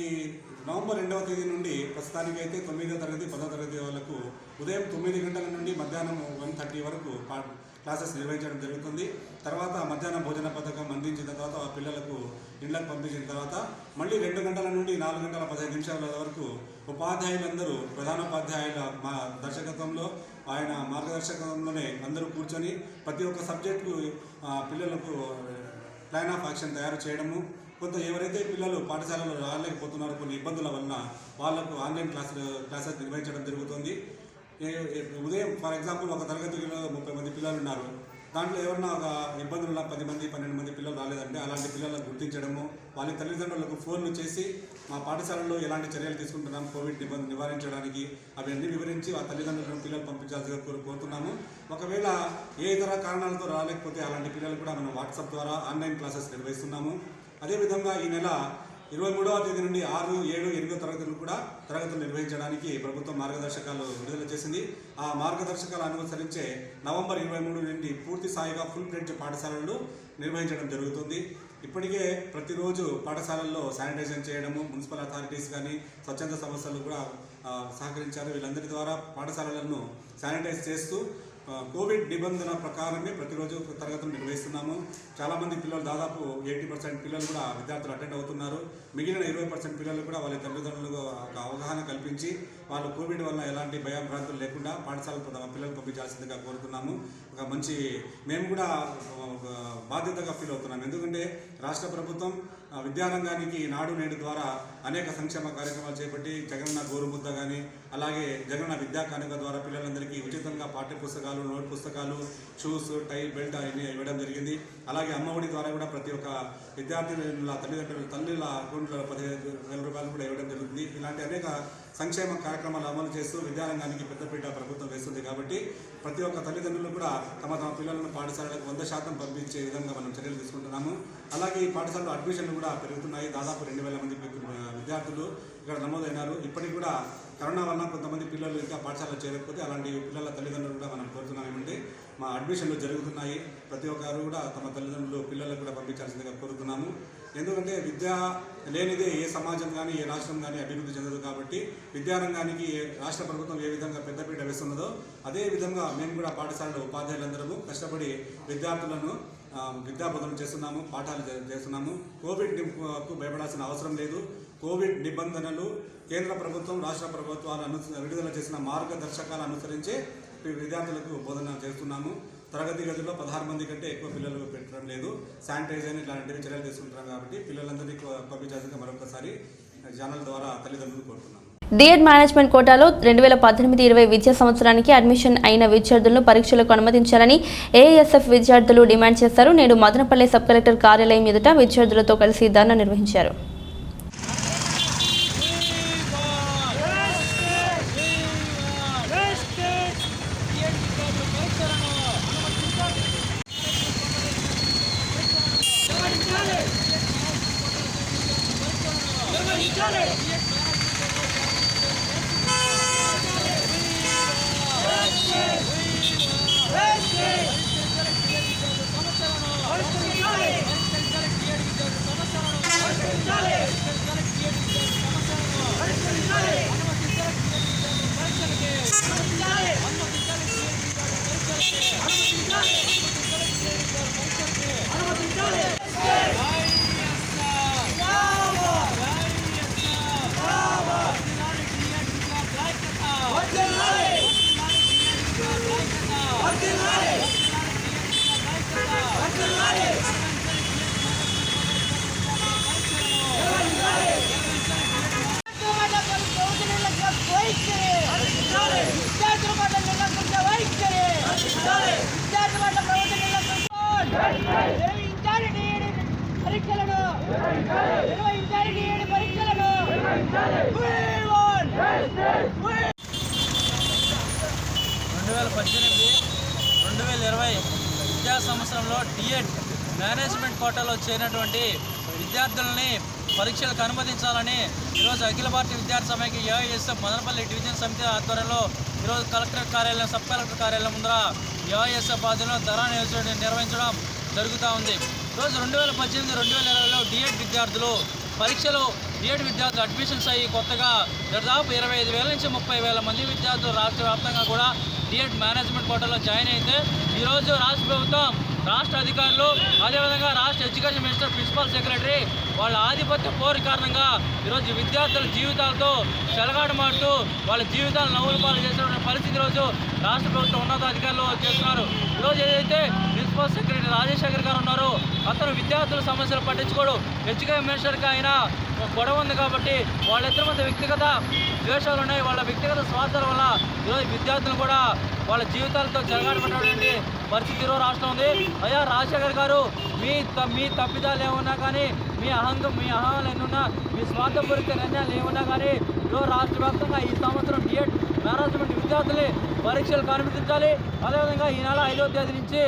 J: నవంబర్ 2వ తేదీ నుండి ప్రస్తుతానికి అయితే 9వ తరగతి 10వ తరగతి వాళ్ళకు ఉదయం 9 గంటల నుండి మధ్యాహ్నం 1:30 వరకు క్లాసెస్ నిర్వహించడం జరుగుతుంది. తర్వాత మధ్యాహ్నం భోజన పథకం అందించిన తర్వాత ఆ పిల్లలకు ఇళ్లకు పంపించిన తర్వాత మళ్ళీ 2 గంటల నుండి 4 గంటల 15 నిమిషాల వరకు ఉపాధ్యాయులందరూ ప్రధానోపాధ్యాయుల దర్శకత్వంలో ఆయన మార్గదర్శకంలోనే అందరూ కూర్చొని ప్రతి ఒక్క సబ్జెక్టుకు పిల్లలకు ప్లాన్ ఆఫ్ యాక్షన్ తయారు చేయడము, ఎవరైతే పిల్లలు పాఠశాలలో రాలేకపోతున్నారో కొన్ని ఇబ్బందుల వలన వాళ్లకు ఆన్లైన్ క్లాసెస్ నిర్వహించడం జరుగుతుంది. ఉదయం ఫర్ ఎగ్జాంపుల్ ఒక తరగతిలో 30 మంది పిల్లలు ఉన్నారు, దాంట్లో ఎవరైనా ఒక ఇబ్బందులు ఉన్న 10 మంది 12 మంది పిల్లలు రాలేదంటే అలాంటి పిల్లలను గుర్తించడము, వాళ్ళ తల్లిదండ్రులకు ఫోన్లు చేసి మా పాఠశాలలో ఎలాంటి చర్యలు తీసుకుంటున్నాం కోవిడ్ నివారించడానికి అవన్నీ వివరించి ఆ తల్లిదండ్రులను పిల్లలు పంపించాల్సిగా కోరుతున్నాము. ఒకవేళ ఏ ఇతర కారణాలతో రాలేకపోతే అలాంటి పిల్లలు కూడా మనం వాట్సాప్ ద్వారా ఆన్లైన్ క్లాసెస్ నిర్వహిస్తున్నాము. అదేవిధంగా ఈ నెల 23వ తేదీ నుండి 6, 7, 8వ తరగతులు కూడా తరగతులు నిర్వహించడానికి ప్రభుత్వం మార్గదర్శకాలు విడుదల చేసింది. ఆ మార్గదర్శకాలు అనుసరించే నవంబర్ 23 నుండి పూర్తి స్థాయిగా ఫుల్ ఫ్లెడ్జ్ పాఠశాలలు నిర్వహించడం జరుగుతుంది. ఇప్పటికే ప్రతిరోజు పాఠశాలల్లో శానిటైజేషన్ చేయడము, మున్సిపల్ అథారిటీస్ కానీ స్వచ్ఛంద సంస్థలు కూడా సహకరించారు. వీళ్ళందరి ద్వారా పాఠశాలలను శానిటైజ్ చేస్తూ కోవిడ్ నిబంధన ప్రకారమే ప్రతిరోజు తరగతులు నిర్వహిస్తున్నాము. చాలామంది పిల్లలు దాదాపు 80% పిల్లలు కూడా విద్యార్థులు అటెండ్ అవుతున్నారు. మిగిలిన 20% పిల్లలు కూడా వాళ్ళ తల్లిదండ్రులకు ఒక అవగాహన కల్పించి వాళ్ళు కోవిడ్ వల్ల ఎలాంటి భయాంభ్రాంతులు లేకుండా పాఠశాలకు తమ పిల్లలు పంపించాల్సిందిగా కోరుతున్నాము. ఒక మంచి మేము కూడా బాధ్యతగా ఫీల్ అవుతున్నాము. ఎందుకంటే రాష్ట్ర ప్రభుత్వం విద్యారంగానికి నాడు నేడు ద్వారా అనేక సంక్షేమ కార్యక్రమాలు చేపట్టి జగనన్న గోరుముద్ద కానీ అలాగే జగనన్న విద్యా కానుక ద్వారా పిల్లలందరికీ ఉచితంగా పాఠ్య పుస్తకాలు, నోట్ పుస్తకాలు, షూస్, టై, బెల్ట్ అన్ని ఇవ్వడం జరిగింది. అలాగే అమ్మఒడి ద్వారా కూడా ప్రతి ఒక్క విద్యార్థుల తల్లుల అకౌంట్లో 15,000 రూపాయలు కూడా ఇవ్వడం జరుగుతుంది. ఇలాంటి అనేక సంక్షేమ కార్యక్రమాలు అమలు చేస్తూ విద్యారంగానికి పెద్దపీట ప్రభుత్వం వేస్తుంది. కాబట్టి ప్రతి ఒక్క తల్లిదండ్రులు కూడా తమ పిల్లలను పాఠశాలకు 100% పంపించే విధంగా మనం చర్యలు తీసుకుంటున్నాము. అలాగే ఈ పాఠశాలలో అడ్మిషన్లు కూడా పెరుగుతున్నాయి. దాదాపు 2,000 మంది విద్యార్థులు ఇక్కడ నమోదైనారు. ఇప్పటికి కూడా కరోనా వలన కొంతమంది పిల్లలు ఇంకా పాఠశాలలో చేరకపోతే అలాంటి పిల్లల తల్లిదండ్రులు కూడా మనం కోరుతున్నాం ఏమంటే మా అడ్మిషన్లు జరుగుతున్నాయి. ప్రతి ఒక్కరు కూడా తమ తల్లిదండ్రులు పిల్లలకు కూడా పంపించాల్సిందిగా కోరుతున్నాము. ఎందుకంటే విద్య లేనిదే ఏ సమాజం కానీ ఏ రాష్ట్రం కానీ అభివృద్ధి చెందదు. కాబట్టి విద్యారంగానికి రాష్ట్ర ప్రభుత్వం ఏ విధంగా పెద్దపీట వేస్తున్నదో అదే విధంగా మేము కూడా పాఠశాలలో ఉపాధ్యాయులందరము కష్టపడి విద్యార్థులను విద్యాబోధన చేస్తున్నాము, పాఠాలు చేస్తున్నాము. కోవిడ్కు భయపడాల్సిన అవసరం లేదు. కోవిడ్ నిబంధనలు కేంద్ర ప్రభుత్వం, రాష్ట్ర ప్రభుత్వాలు విడుదల చేసిన మార్గదర్శకాలు అనుసరించి విద్యార్థులకు బోధన చేస్తున్నాము. తరగతి గదిలో 16 మంది కంటే ఎక్కువ పిల్లలు పెట్టడం లేదు. శానిటైజర్ ఇలాంటివి చర్యలు తీసుకుంటున్నాం కాబట్టి పిల్లలందరినీ పంపించాల్సిందిగా మరొకసారి ఛానల్ ద్వారా తల్లిదండ్రులు కోరుతున్నాము.
A: డిఎడ్ మేనేజ్మెంట్ కోటాలో 2018-20 విద్యా సంవత్సరానికి అడ్మిషన్ అయిన విద్యార్థులను పరీక్షలకు అనుమతించాలని ఏఎస్ఎఫ్ విద్యార్థులు డిమాండ్ చేశారు. నేడు మదనపల్లె సబ్ కలెక్టర్ కార్యాలయం ఎదుట విద్యార్థులతో కలిసి ధర్నా నిర్వహించారు.
K: విద్యా సంవత్సరంలో డిఎడ్ మేనేజ్మెంట్ కోటాలో చేరినటువంటి విద్యార్థులని పరీక్షలకు అనుమతించాలని ఈరోజు అఖిల భారతీయ విద్యార్థి సమైక్య ఏఐఎస్ఎఫ్ మదనపల్లి డివిజన్ సమితి ఆధ్వర్యంలో ఈరోజు కలెక్టర్ కార్యాలయం, సబ్ కలెక్టర్ కార్యాలయం ముందర ఏఐఎస్ఎఫ్ ఆధ్వర్యంలో ధర్నా నిర్వహించడం జరుగుతూ ఉంది. ఈరోజు 2018-2020లో డిఎడ్ విద్యార్థులు పరీక్షలు డిఎడ్ విద్యార్థులు అడ్మిషన్స్ అయ్యి కొత్తగా దాదాపు 25,000 నుంచి 30,000 మంది విద్యార్థులు రాష్ట్ర వ్యాప్తంగా కూడా డిఎడ్ మేనేజ్మెంట్ కోటాలో జాయిన్ అయితే ఈరోజు రాష్ట్ర ప్రభుత్వం, రాష్ట్ర అధికారులు, అదేవిధంగా రాష్ట్ర ఎడ్యుకేషన్ మినిస్టర్, ప్రిన్సిపల్ సెక్రటరీ వాళ్ళ ఆధిపత్య పోరు కారణంగా ఈరోజు విద్యార్థుల జీవితాలతో చెలగాటమాడుతూ వాళ్ళ జీవితాలు నవ్వులు పాలు చేసినటువంటి పరిస్థితి ఈరోజు రాష్ట్ర ప్రభుత్వం ఉన్నతాధికారులు చేస్తున్నారు. ఈరోజు ఏదైతే ప్రిన్సిపల్ సెక్రటరీ రాజశేఖర్ గారు ఉన్నారో అతను విద్యార్థుల సమస్యలు పట్టించుకోడు. ఎడ్యుకేషన్ మినిస్టర్కి ఆయన గొడవ ఉంది కాబట్టి వాళ్ళిద్దరి మధ్య వ్యక్తిగత ద్వేషాలు ఉన్నాయి. వాళ్ళ వ్యక్తిగత స్వార్థాల వల్ల ఈరోజు విద్యార్థులు కూడా వాళ్ళ జీవితాలతో చెలగాటపడినటువంటి పరిస్థితి ఈరోజు రాష్ట్రం ఉంది. అయ్యా రాజశేఖర్ గారు, మీ తప్పిదాలు ఏమున్నా కానీ, మీ అహంలు ఎన్నున్నా, మీ స్వార్థపూరిత నిర్ణయాలు ఏమున్నా కానీ ఈరోజు రాష్ట్ర వ్యాప్తంగా ఈ సంవత్సరం డిఎడ్ మేనేజ్మెంట్ విద్యార్థుల్ని పరీక్షలకు అనుమతించాలి. అదేవిధంగా ఈ నెల 5వ తేదీ నుంచి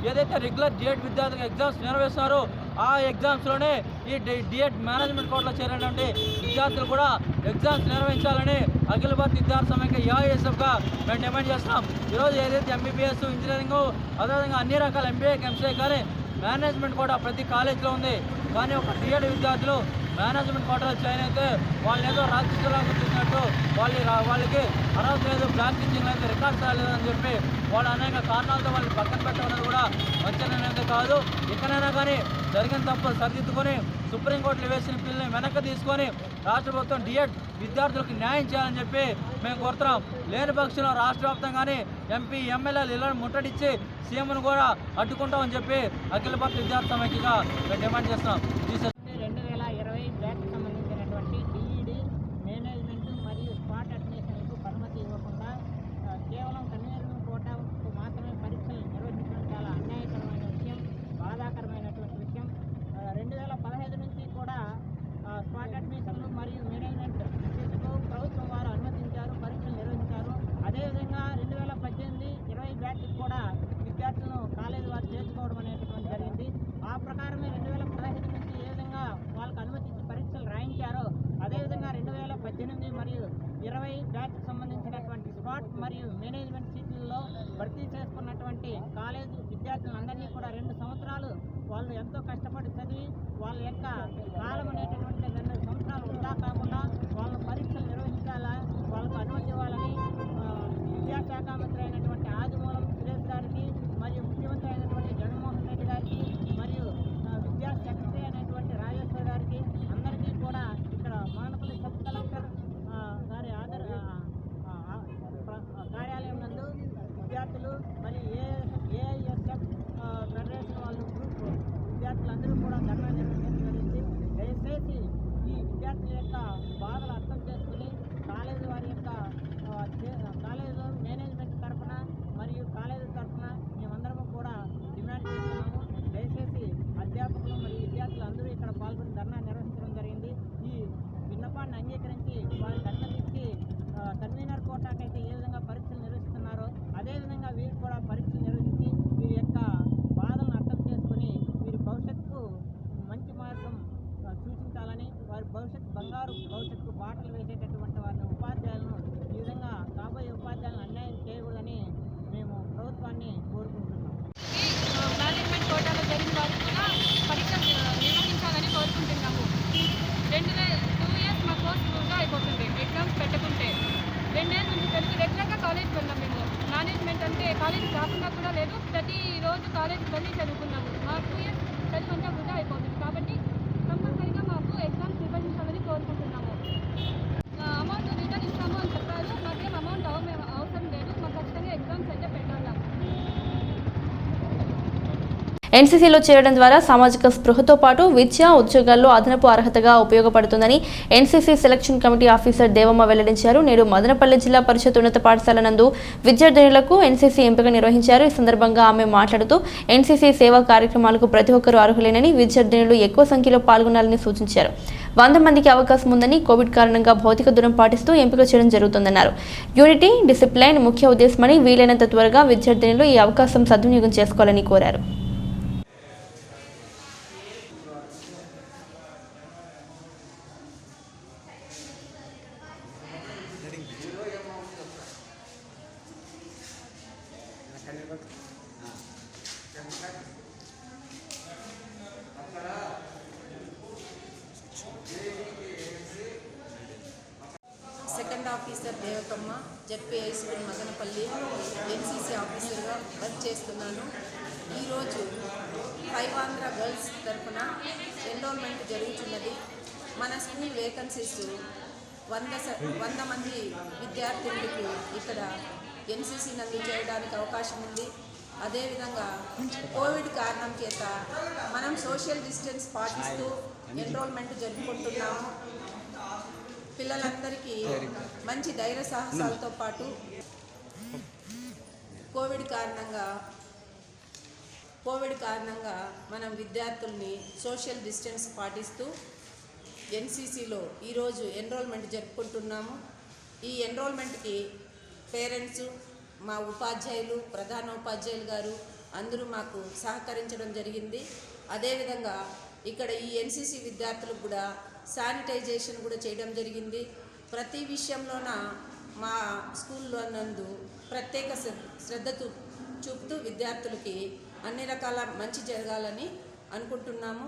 K: ఏదైతే రెగ్యులర్ డిఎడ్ విద్యార్థులకు ఎగ్జామ్స్ నిర్వహిస్తున్నారో ఆ ఎగ్జామ్స్లోనే ఈ డిఎడ్ మేనేజ్మెంట్ కోర్టులో చేరినటువంటి విద్యార్థులు కూడా ఎగ్జామ్స్ నిర్వహించాలని అఖిల భారత విద్యార్థి సమైక్య ఏఐఎస్ఎఫ్గా మేము డిమాండ్ చేస్తున్నాం. ఈరోజు ఏదైతే ఎంబీబీఎస్, ఇంజనీరింగ్, అదేవిధంగా అన్ని రకాల ఎంబీఏ, ఎంసీఏ కానీ మేనేజ్మెంట్ కూడా ప్రతి కాలేజీలో ఉంది. కానీ ఒక డిఎడ్ విద్యార్థులు మేనేజ్మెంట్ కోటాలో జాయిన్ అయితే వాళ్ళు ఏదో రాజకీయాలకు చూసినట్టు వాళ్ళకి అర్హత లేదు, బ్లాక్ టీచింగ్ లేదు, రికార్డ్స్ రాలేదని చెప్పి వాళ్ళు అనేక కారణాలతో వాళ్ళని పక్కన పెట్టడం కూడా మంచి నిర్ణయం కాదు. ఇకనైనా కానీ జరిగిన తప్పులు సరిదిద్దుకొని సుప్రీంకోర్టులో వేసిన బిల్లుని వెనక్కి తీసుకొని రాష్ట్ర ప్రభుత్వం డిఎడ్ విద్యార్థులకు న్యాయం చేయాలని చెప్పి మేము కోరుతున్నాం. లేని పక్షంలో రాష్ట్ర వ్యాప్తంగానే ఎంపీ, ఎమ్మెల్యేలు ఇలా ముట్టడిచ్చి సీఎంను కూడా అడ్డుకుంటామని చెప్పి అఖిల భారత విద్యార్థి సమైక్యగా మేము డిమాండ్ చేస్తున్నాం.
L: 2020 బ్యాచ్కి సంబంధించినటువంటి డిఈడి మేనేజ్మెంట్ మరియు స్పాట్ అడ్మిషన్కు అనుమతి ఇవ్వకుండా కేవలం కన్వీనర్ కోటాకు మాత్రమే పరీక్షలు నిర్వహించడం చాలా అన్యాయకరమైన విషయం, బాధాకరమైనటువంటి విషయం. 2015 నుంచి కూడా స్పాట్ అడ్మిషన్లు మరియు మేనేజ్మెంట్ సీట్లకు ప్రభుత్వం వారు అనుమతించారు, పరీక్షలు నిర్వహించారు. అదేవిధంగా 2018-20 బ్యాచ్కి కూడా విద్యార్థులను కాలేజీ వారు చేర్చుకోవడం అనేటువంటి జరిగింది. ఆ ప్రకారమే 2015 నుంచి ఏ విధంగా వాళ్ళకు అనుమతించి పరీక్షలు రాయించారో అదేవిధంగా 2018 మరియు 20 బ్యాచ్కి సంబంధించినటువంటి స్పాట్ మరియు మేనేజ్మెంట్ సీట్లలో భర్తీ చేసుకున్నటువంటి కాలేజీ విద్యార్థులందరినీ కూడా 2 సంవత్సరాలు వాళ్ళు ఎంతో కష్టపడి చదివి వాళ్ళ యొక్క కాలం అనేటటువంటి 2 సంవత్సరాలు వృధా కాకుండా వాళ్ళ పరీక్షలు నిర్వహించాలా, వాళ్ళకు అనుమతి ఇవ్వాలని విద్యాశాఖ మంత్రి అయినటువంటి ఆదిమూలం సురేష్ గారికి మరియు ముఖ్యమంత్రి అయినటువంటి జగన్మోహన్ రెడ్డి గారికి విద్యార్థుల యొక్క బాధలు అర్థం చేసుకుని కాలేజీ వారి యొక్క కాలేజీ మేనేజ్మెంట్ తరఫున మరియు కాలేజీ తరఫున మేమందరము కూడా డిమాండ్ చేస్తున్నాము. దయచేసి అధ్యాపకులు మరియు విద్యార్థులు అందరూ ఇక్కడ పాల్గొని ధర్నా నిర్వహించడం జరిగింది. ఈ విన్నపాన్ని అంగీకరించి వారికి అనుమతించి కన్వీనర్ కోటాకైతే ఏ విధంగా పరీక్షలు నిర్వహిస్తున్నారో అదేవిధంగా వీరు కూడా పరీక్షలు నిర్వహించి వీరి యొక్క బాధలను అర్థం చేసుకుని వీరి భవిష్యత్తుకు మంచి మార్గం సూచించాలని, వారి బంగారు భవిష్యత్తుకు బాటలు వేసేటటువంటి వారిని ఉపాధ్యాయులను ఈ విధంగా కాబోయే ఉపాధ్యాయులను అన్యాయం చేయకూడదని మేము ప్రభుత్వాన్ని కోరుకుంటున్నాం.
M: మేనేజ్మెంట్ కోటాలో జరిగిన వారు కూడా పరీక్షలు నిర్వహించాలని కోరుకుంటున్నాము. 2 ఇయర్స్ మా కోర్స్ కూడా అయిపోతుంది. ఎగ్జామ్స్ పెట్టుకుంటే 2 ఏళ్ళ నుంచి తెలిసి రెగ్యులర్గా కాలేజ్కి వెళ్ళాం. మేము మేనేజ్మెంట్ అంటే కాలేజీకి రాకుండా కూడా లేదు, ప్రతిరోజు కాలేజీకి వెళ్ళి చదువుకున్నాము. మా 2 ఇయర్స్ చదువు అంతా వృధా అయిపోతుంది. కాబట్టి కంపల్సరీగా మాకు ఎగ్జామ్స్ నిర్వహించాలని కోరుకుంటున్నాము. అమౌంట్ రిటర్న్ ఇస్తాము అని చెప్పారు. మాకేం అమౌంట్ అవసరం లేదు. మాకు ఖచ్చితంగా ఎగ్జామ్స్ అయితే పెట్టాలి.
A: ఎన్సీసీలో చేరడం ద్వారా సామాజిక స్పృహతో పాటు విద్య, ఉద్యోగాల్లో అదనపు అర్హతగా ఉపయోగపడుతుందని NCC selection committee officer Devamma వెల్లడించారు. నేడు మదనపల్లి జిల్లా పరిషత్ ఉన్నత పాఠశాల నందు విద్యార్థినులకు ఎన్సీసీ ఎంపిక నిర్వహించారు. ఈ సందర్భంగా ఆమె మాట్లాడుతూ ఎన్సీసీ సేవా కార్యక్రమాలకు ప్రతి ఒక్కరూ అర్హులేనని, విద్యార్థినులు ఎక్కువ సంఖ్యలో పాల్గొనాలని సూచించారు. 100 మందికి అవకాశం ఉందని, కోవిడ్ కారణంగా భౌతిక దూరం పాటిస్తూ ఎంపిక చేయడం జరుగుతుందన్నారు. యూనిటీ, డిసిప్లైన్ ముఖ్య ఉద్దేశమని, వీలైనంత త్వరగా విద్యార్థినులు ఈ అవకాశం సద్వినియోగం చేసుకోవాలని కోరారు.
N: Second officer Devakamma, ZP high school Madanapalle NCC ఆఫీసర్గా వర్క్ చేస్తున్నాను. ఈరోజు 5 ఆంధ్ర గర్ల్స్ తరఫున ఎన్రోల్మెంట్ జరుగుతున్నది. మన స్కూల్ వేకెన్సీస్ 100 మంది విద్యార్థులకు ఇక్కడ ఎన్సీసీ నందు చేయడానికి అవకాశం ఉంది. అదేవిధంగా కోవిడ్ కారణం చేత మనం సోషల్ డిస్టెన్స్ పాటిస్తూ ఎన్రోల్మెంట్ జరుపుకుంటున్నాము. పిల్లలందరికీ మంచి ధైర్య సాహసాలతో పాటు కోవిడ్ కారణంగా మనం విద్యార్థుల్ని సోషల్ డిస్టెన్స్ పాటిస్తూ ఎన్సీసీలో ఈరోజు ఎన్రోల్మెంట్ జరుపుకుంటున్నాము. ఈ ఎన్రోల్మెంట్కి పేరెంట్స్, మా ఉపాధ్యాయులు, ప్రధాన ఉపాధ్యాయులు గారు అందరూ మాకు సహకరించడం జరిగింది. అదేవిధంగా ఇక్కడ ఈ ఎన్సీసీ విద్యార్థులకు కూడా శానిటైజేషన్ కూడా చేయడం జరిగింది. ప్రతి విషయంలోన మా స్కూల్లో నందు ప్రత్యేక శ్రద్ధ చూపుతూ విద్యార్థులకి అన్ని రకాల మంచి జరగాలని అనుకుంటున్నాము.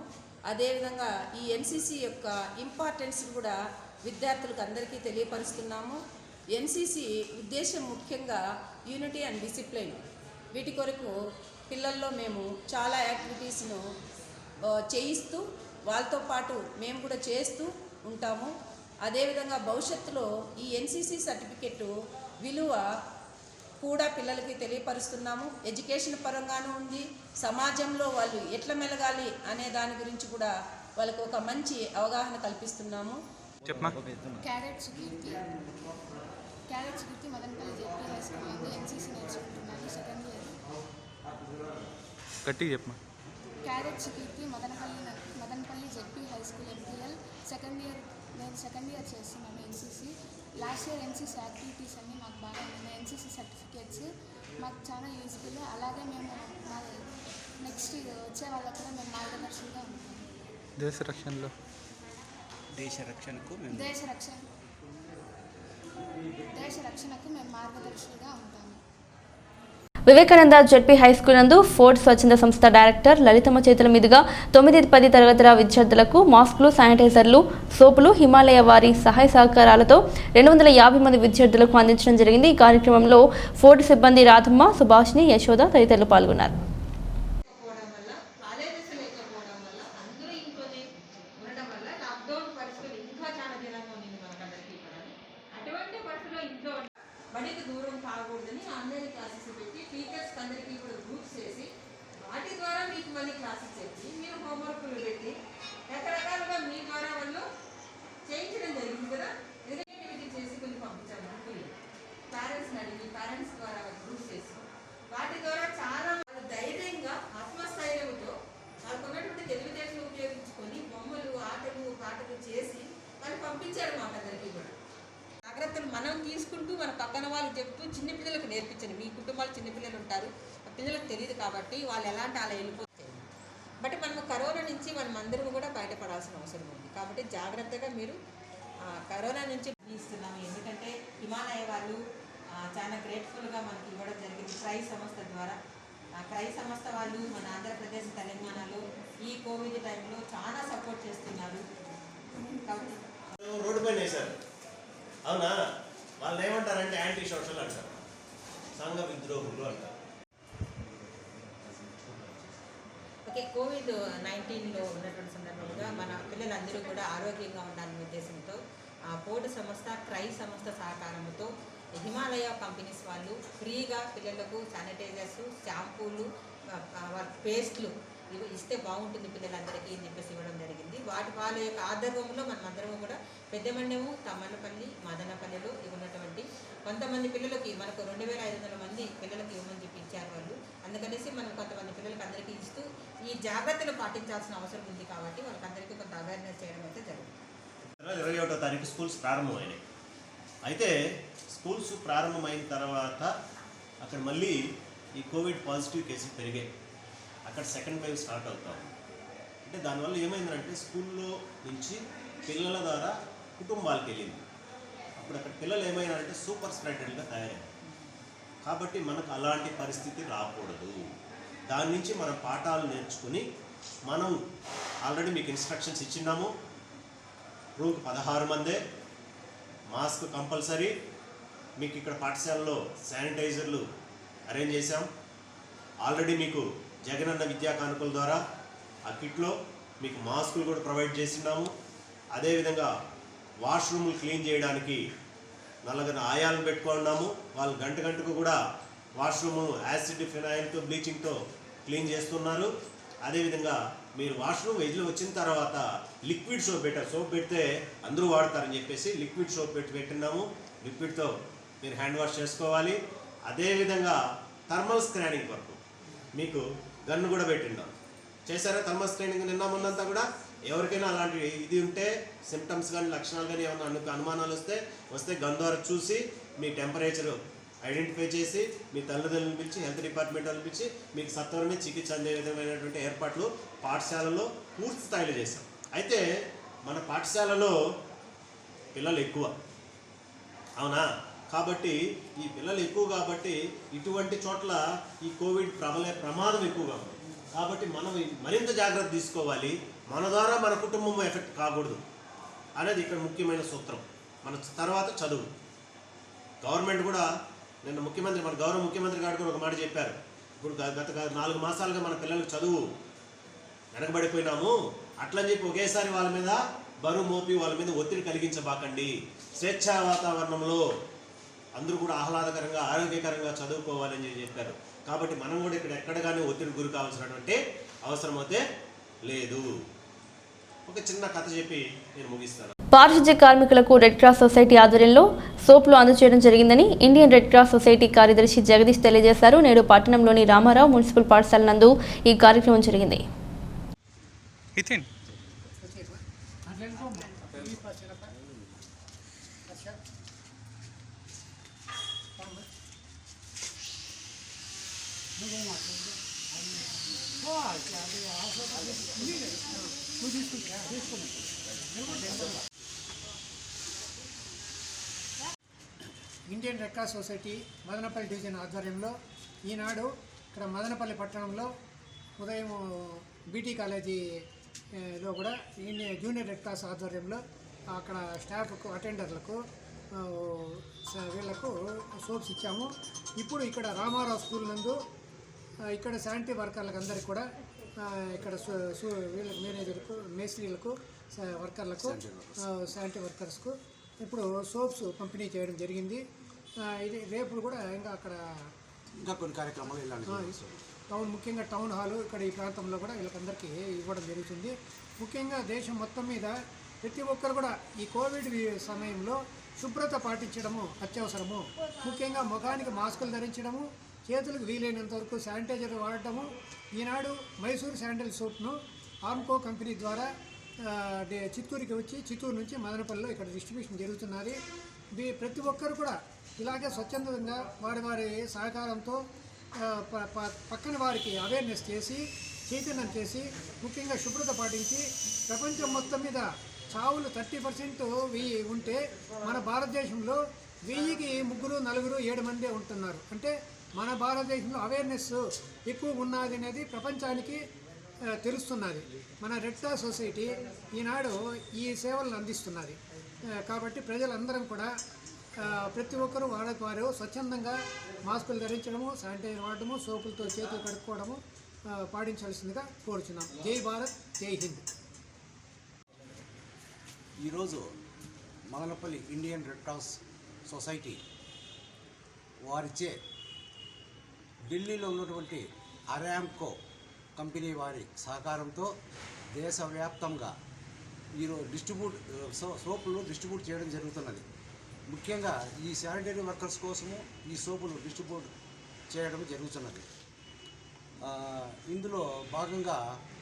N: అదేవిధంగా ఈ ఎన్సీసీ యొక్క ఇంపార్టెన్స్ కూడా విద్యార్థులకు అందరికీ తెలియపరుస్తున్నాము. ఎన్సీసీ ఉద్దేశం ముఖ్యంగా యూనిటీ అండ్ డిసిప్లైన్. వీటి కొరకు పిల్లల్లో మేము చాలా యాక్టివిటీస్ను చేయిస్తూ వాళ్ళతో పాటు మేము కూడా చేస్తూ ఉంటాము. అదేవిధంగా భవిష్యత్తులో ఈ ఎన్సీసీ సర్టిఫికెట్ విలువ కూడా పిల్లలకి తెలియపరుస్తున్నాము. ఎడ్యుకేషన్ పరంగానూ ఉంది, సమాజంలో వాళ్ళు ఎట్లా మెలగాలి అనే దాని గురించి కూడా వాళ్ళకు ఒక మంచి అవగాహన కల్పిస్తున్నాము.
M: Cadets Keerthi Madanapalle ZP high school నందు ఎన్సీసీ నేర్చుకుంటున్నాను. Second year. Cadets Keerthi Madanapalle ZP high school MPL నేను సెకండ్ ఇయర్ చేస్తున్నాను NCC. Last year NCC activities అన్నీ మాకు బాగా ఉన్నాయి. ఎన్సీసీ సర్టిఫికేట్స్ మాకు చాలా యూస్ఫుల్. అలాగే మేము నెక్స్ట్ వచ్చే వాళ్ళకు కూడా మేము మార్గదర్శకులుగా ఉంటాము. దేశ రక్షణకు మేము మార్గదర్శకులుగా ఉంటాము.
A: వివేకానంద జెడ్పీ హై స్కూల్ నందు ఫోర్డ్ స్వచ్ఛంద సంస్థ డైరెక్టర్ లలితమ్మ చేతుల మీదుగా 9-10 తరగతుల విద్యార్థులకు మాస్కులు, శానిటైజర్లు, సోపులు హిమాలయ వారి సహాయ సహకారాలతో 250 మంది విద్యార్థులకు అందించడం జరిగింది. ఈ కార్యక్రమంలో ఫోర్డ్ సిబ్బంది రాధమ్మ, సుభాష్ని, యశోద తదితరులు పాల్గొన్నారు.
N: బడికి దూరం కాకూడదని ఆన్లైన్ క్లాసెస్ పెట్టి టీచర్స్ అందరికీ కూడా గ్రూప్స్ చేసి వాటి ద్వారా మీకు మళ్ళీ క్లాసెస్ చెప్పి మీరు హోంవర్క్లు పెట్టి రకరకాలుగా మీ ద్వారా వాళ్ళు చేయించడం జరిగింది కదా. యాక్టివిటీ చేసి కొన్ని పంపించాము గ్రూపులు. పేరెంట్స్ని అడిగి పేరెంట్స్ ద్వారా గ్రూప్ చేసి వాటి ద్వారా చాలా ధైర్యంగా ఆత్మస్థైర్యంతో వాళ్ళకు ఉన్నటువంటి తెలివితేటలు ఉపయోగించుకొని బొమ్మలు, ఆటలు, పాటలు చేసి వాళ్ళు పంపించారు మాకందరికీ కూడా. జాగ్రత్తలు మనం తీసుకుంటూ మన పక్కన వాళ్ళు చెప్తూ చిన్నపిల్లలకు నేర్పించండి. మీ కుటుంబాలు చిన్నపిల్లలు ఉంటారు, పిల్లలకు తెలియదు కాబట్టి వాళ్ళు ఎలాంటి అలా వెళ్ళిపోతాయి. బట్ మనం కరోనా నుంచి మనం అందరం కూడా బయటపడాల్సిన అవసరం ఉంది. కాబట్టి జాగ్రత్తగా మీరు కరోనా నుంచి ఇస్తున్నాము. ఎందుకంటే హిమాలయ వాళ్ళు చాలా గ్రేట్ఫుల్గా మనకి ఇవ్వడం జరిగింది క్రై సంస్థ ద్వారా. క్రై సంస్థ వాళ్ళు మన ఆంధ్రప్రదేశ్, తెలంగాణలో ఈ కోవిడ్ టైంలో చాలా సపోర్ట్ చేస్తున్నారు. కాబట్టి
E: రోడ్డు పైన వేశారు, అవునా? వాళ్ళు ఏమంటారంటే యాంటీ సోషల్ అంటారు, సంఘ విద్రోహులు అంటారు.
N: ఓకే, కోవిడ్-19లో ఉన్నటువంటి సందర్భంగా మన పిల్లలందరూ కూడా ఆరోగ్యంగా ఉండాలనే ఉద్దేశంతో పోర్టు సంస్థ, క్రై సంస్థ సహకారంతో హిమాలయ కంపెనీస్ వాళ్ళు ఫ్రీగా పిల్లలకు శానిటైజర్స్, షాంపూలు, పేస్ట్లు ఇవి ఇస్తే బాగుంటుంది పిల్లలందరికీ అని చెప్పేసి ఇవ్వడం జరిగింది. వాళ్ళ యొక్క ఆధ్వర్యంలో మనమందరం కూడా పెద్దమండెము, తమ్మలపల్లి, మదనపల్లిలో ఉన్నటువంటి కొంతమంది పిల్లలకి మనకు 2500 మంది పిల్లలకి ఇవ్వమని చెప్పి ఇచ్చారు వాళ్ళు. అందుకనేసి మనం కొంతమంది పిల్లలకి అందరికీ ఇస్తూ ఈ జాగ్రత్తలు పాటించాల్సిన అవసరం ఉంది కాబట్టి వాళ్ళకందరికీ కొంత అవేర్నెస్ చేయడం అయితే జరుగుతుంది.
E: 21వ తారీఖు స్కూల్స్ ప్రారంభమైనాయి. అయితే స్కూల్స్ ప్రారంభమైన తర్వాత అక్కడ మళ్ళీ ఈ కోవిడ్ పాజిటివ్ కేసులు పెరిగాయి. అక్కడ సెకండ్ వేవ్ స్టార్ట్ అవుతాం. అంటే దానివల్ల ఏమైందంటే స్కూల్లో నుంచి పిల్లల ద్వారా కుటుంబాలకు వెళ్ళింది. అప్పుడు అక్కడ పిల్లలు ఏమైనారంటే సూపర్ స్ప్రెడెడ్గా తయారయ్యారు. కాబట్టి మనకు అలాంటి పరిస్థితి రాకూడదు. దాని నుంచి మనం పాఠాలు నేర్చుకుని మనం ఆల్రెడీ మీకు ఇన్స్ట్రక్షన్స్ ఇచ్చినాము. రూమ్కి 16 మందే, మాస్క్ కంపల్సరీ. మీకు ఇక్కడ పాఠశాలలో శానిటైజర్లు అరేంజ్ చేశాం. ఆల్రెడీ మీకు జగనన్న విద్యా కానుకల ద్వారా ఆ కిట్లో మీకు మాస్కులు కూడా ప్రొవైడ్ చేస్తున్నాము. అదేవిధంగా వాష్రూమ్లు క్లీన్ చేయడానికి 4 ఆయాలను పెట్టుకున్నాము. వాళ్ళు గంటకు కూడా వాష్రూమ్ యాసిడ్, ఫినాయిల్తో, బ్లీచింగ్తో క్లీన్ చేస్తున్నారు. అదేవిధంగా మీరు వాష్రూమ్ వెళ్ళి వచ్చిన తర్వాత లిక్విడ్ సోప్ పెట్టారు. సోప్ పెడితే అందరూ వాడతారని చెప్పేసి లిక్విడ్ సోప్ పెట్టినాము. లిక్విడ్తో మీరు హ్యాండ్ వాష్ చేసుకోవాలి. అదేవిధంగా థర్మల్ స్క్రీనింగ్ వరకు మీకు గన్ను కూడా పెట్టినాం. చేశారా థర్మల్ స్క్రీనింగ్? నిన్న మొన్నంతా కూడా ఎవరికైనా అలాంటి ఇది ఉంటే సిమ్టమ్స్ కానీ లక్షణాలు కానీ ఏమైనా అనుమానాలు వస్తే గన్ ద్వారా చూసి మీ టెంపరేచర్ ఐడెంటిఫై చేసి మీ తల్లిదండ్రులను పిలిచి హెల్త్ డిపార్ట్మెంట్ వాళ్ళని పిలిచి మీకు సత్వరమే చికిత్స అందే విధమైనటువంటి ఏర్పాట్లు పాఠశాలలో పూర్తి స్థాయిలో చేశాం. అయితే మన పాఠశాలలో పిల్లలు ఎక్కువ, అవునా? కాబట్టి ఈ పిల్లలు ఎక్కువ కాబట్టి ఇటువంటి చోట్ల ఈ కోవిడ్ ప్రమాదం ఎక్కువగా ఉంది. కాబట్టి మనం మరింత జాగ్రత్త తీసుకోవాలి. మన ద్వారా మన కుటుంబం ఎఫెక్ట్ కాకూడదు అనేది ఇక్కడ ముఖ్యమైన సూత్రం. మన తర్వాత చదువు. గవర్నమెంట్ కూడా నిన్న మన గౌరవ ముఖ్యమంత్రి గారు కూడా ఒక మాట చెప్పారు. ఇప్పుడు గత 4 మాసాలుగా మన పిల్లలకు చదువు వెనకబడిపోయినాము, అట్లని చెప్పి ఒకేసారి వాళ్ళ మీద బరువు మోపి వాళ్ళ మీద ఒత్తిడి కలిగించబాకండి. స్వేచ్ఛా వాతావరణంలో అందరూ కూడా ఆహ్లాదకరంగా, ఆరోగ్యకరంగా చదువుకోవాలని చెప్పారు. కాబట్టి మనం కూడా ఇక్కడ ఎక్కడ కానీ ఒత్తిడి గురి కావాల్సినటువంటి అవసరం అయితే లేదు. ఒక చిన్న కథ చెప్పి నేను ముగిస్తాను.
A: పారిశుధ్య కార్మికులకు రెడ్ క్రాస్ సొసైటీ ఆధ్వర్యంలో సోప్లు అందజేయడం జరిగిందని ఇండియన్ రెడ్ క్రాస్ సొసైటీ కార్యదర్శి జగదీష్ తెలియజేశారు. నేడు పట్టణంలోని రామారావు మున్సిపల్ పాఠశాల నందు ఈ కార్యక్రమం జరిగింది.
O: Indian red cross society Madanapalle division ఆధ్వర్యంలో ఈనాడు ఇక్కడ మదనపల్లి పట్టణంలో ఉదయం బీటీ కాలేజీలో కూడా జూనియర్ రెడ్ క్రాస్ ఆధ్వర్యంలో అక్కడ స్టాఫ్కు, అటెండర్లకు, వీళ్లకు సోప్స్ ఇచ్చాము. ఇప్పుడు ఇక్కడ రామారావు స్కూల్ నందు ఇక్కడ శానిటరీ వర్కర్లకు అందరికీ కూడా ఇక్కడ వీళ్ళకి మేనేజర్కు, మేస్త్రీలకు, వర్కర్లకు, శానిటరీ వర్కర్స్కు ఇప్పుడు సోప్స్ పంపిణీ చేయడం జరిగింది. ఇది రేపు కూడా అక్కడ కొన్ని కార్యక్రమాలు ముఖ్యంగా టౌన్ హాలు ఇక్కడ ఈ ప్రాంతంలో కూడా వీళ్ళకందరికీ ఇవ్వడం జరుగుతుంది. ముఖ్యంగా దేశం మొత్తం మీద ప్రతి ఒక్కరు కూడా ఈ కోవిడ్ సమయంలో శుభ్రత పాటించడము అత్యవసరము. ముఖ్యంగా ముఖానికి మాస్కులు ధరించడము, చేతులకు వీలైనంత వరకు శానిటైజర్ వాడటము. ఈనాడు మైసూర్ శాండిల్ సోప్ను ఆర్మ్కో కంపెనీ ద్వారా చిత్తూరుకి వచ్చి చిత్తూరు నుంచి మదనపల్లిలో ఇక్కడ డిస్ట్రిబ్యూషన్ జరుగుతున్నది. ప్రతి ఒక్కరు కూడా ఇలాగే స్వచ్ఛందంగా వారి సహకారంతో పక్కన వారికి అవేర్నెస్ చేసి చైతన్యం చేసి ముఖ్యంగా శుభ్రత పాటించి ప్రపంచం మొత్తం మీద చావులు 30% ఉంటే మన భారతదేశంలో 1000కి 3, 4, 7 మందే ఉంటున్నారు. అంటే మన భారతదేశంలో అవేర్నెస్ ఎక్కువ ఉన్నది అనేది ప్రపంచానికి తెలుస్తున్నది. మన రెడ్ క్రాస్ సొసైటీ ఈనాడు ఈ సేవలను అందిస్తున్నది. కాబట్టి ప్రజలందరం కూడా ప్రతి ఒక్కరూ వారు స్వచ్ఛందంగా మాస్కులు ధరించడము, శానిటైజర్ వాడటము, సోపులతో చేతులు కడుక్కోవడము పాటించాల్సిందిగా కోరుచున్నాం. జై భారత్, జై హింద్.
H: ఈరోజు Madanapalle Indian red cross society వారిచే ఢిల్లీలో ఉన్నటువంటి అరామ్కో కంపెనీ వారి సహకారంతో దేశవ్యాప్తంగా ఈరోజు సోపులు డిస్ట్రిబ్యూట్ చేయడం జరుగుతున్నది. ముఖ్యంగా ఈ శానిటరీ వర్కర్స్ కోసము ఈ సోపులు డిస్ట్రిబ్యూట్ చేయడం జరుగుతున్నది. ఇందులో భాగంగా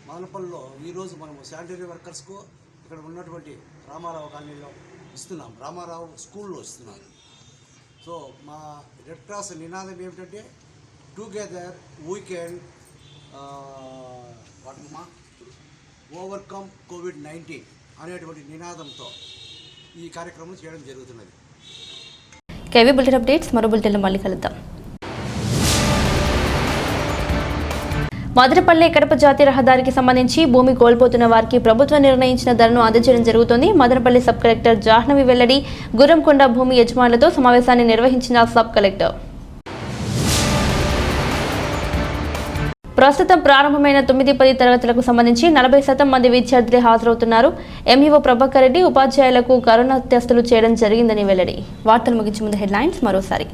H: మదనపల్లిలో ఈరోజు మనము శానిటరీ వర్కర్స్కు ఇక్కడ ఉన్నటువంటి రామారావు కాలనీలో ఇస్తున్నాం, రామారావు స్కూల్లో ఇస్తున్నాం. సో మా రెడ్ క్రాస్ నినాదం ఏమిటంటే together we can overcome COVID-19 అనేటువంటి నినాదంతో ఈ కార్యక్రమం చేయడం జరుగుతున్నది.
A: కేవీ బులెటిన్ అప్డేట్స్ మరో బులెటిన్లో మళ్ళీ కలుద్దాం. మదనపల్లి కడప జాతీయ రహదారికి సంబంధించి భూమి కోల్పోతున్న వారికి ప్రభుత్వం నిర్ణయించిన ధరను అందజేయడం జరుగుతోంది. మదనపల్లి సబ్ కలెక్టర్ జాహ్నవి వెల్లడి గుర్రంకొండ భూమి యజమానులతో సమావేశాన్ని నిర్వహించిన సబ్ కలెక్టర్. ప్రస్తుతం ప్రారంభమైన 9-10 తరగతులకు సంబంధించి 40% మంది విద్యార్థులే హాజరవుతున్నారు. ఎంఈఓ ప్రభాకర్ రెడ్డి ఉపాధ్యాయులకు కరోనా టెస్టులు చేయడం జరిగిందని వెల్లడి. వార్తలు ముగించే ముందు హెడ్లైన్స్ మరోసారి.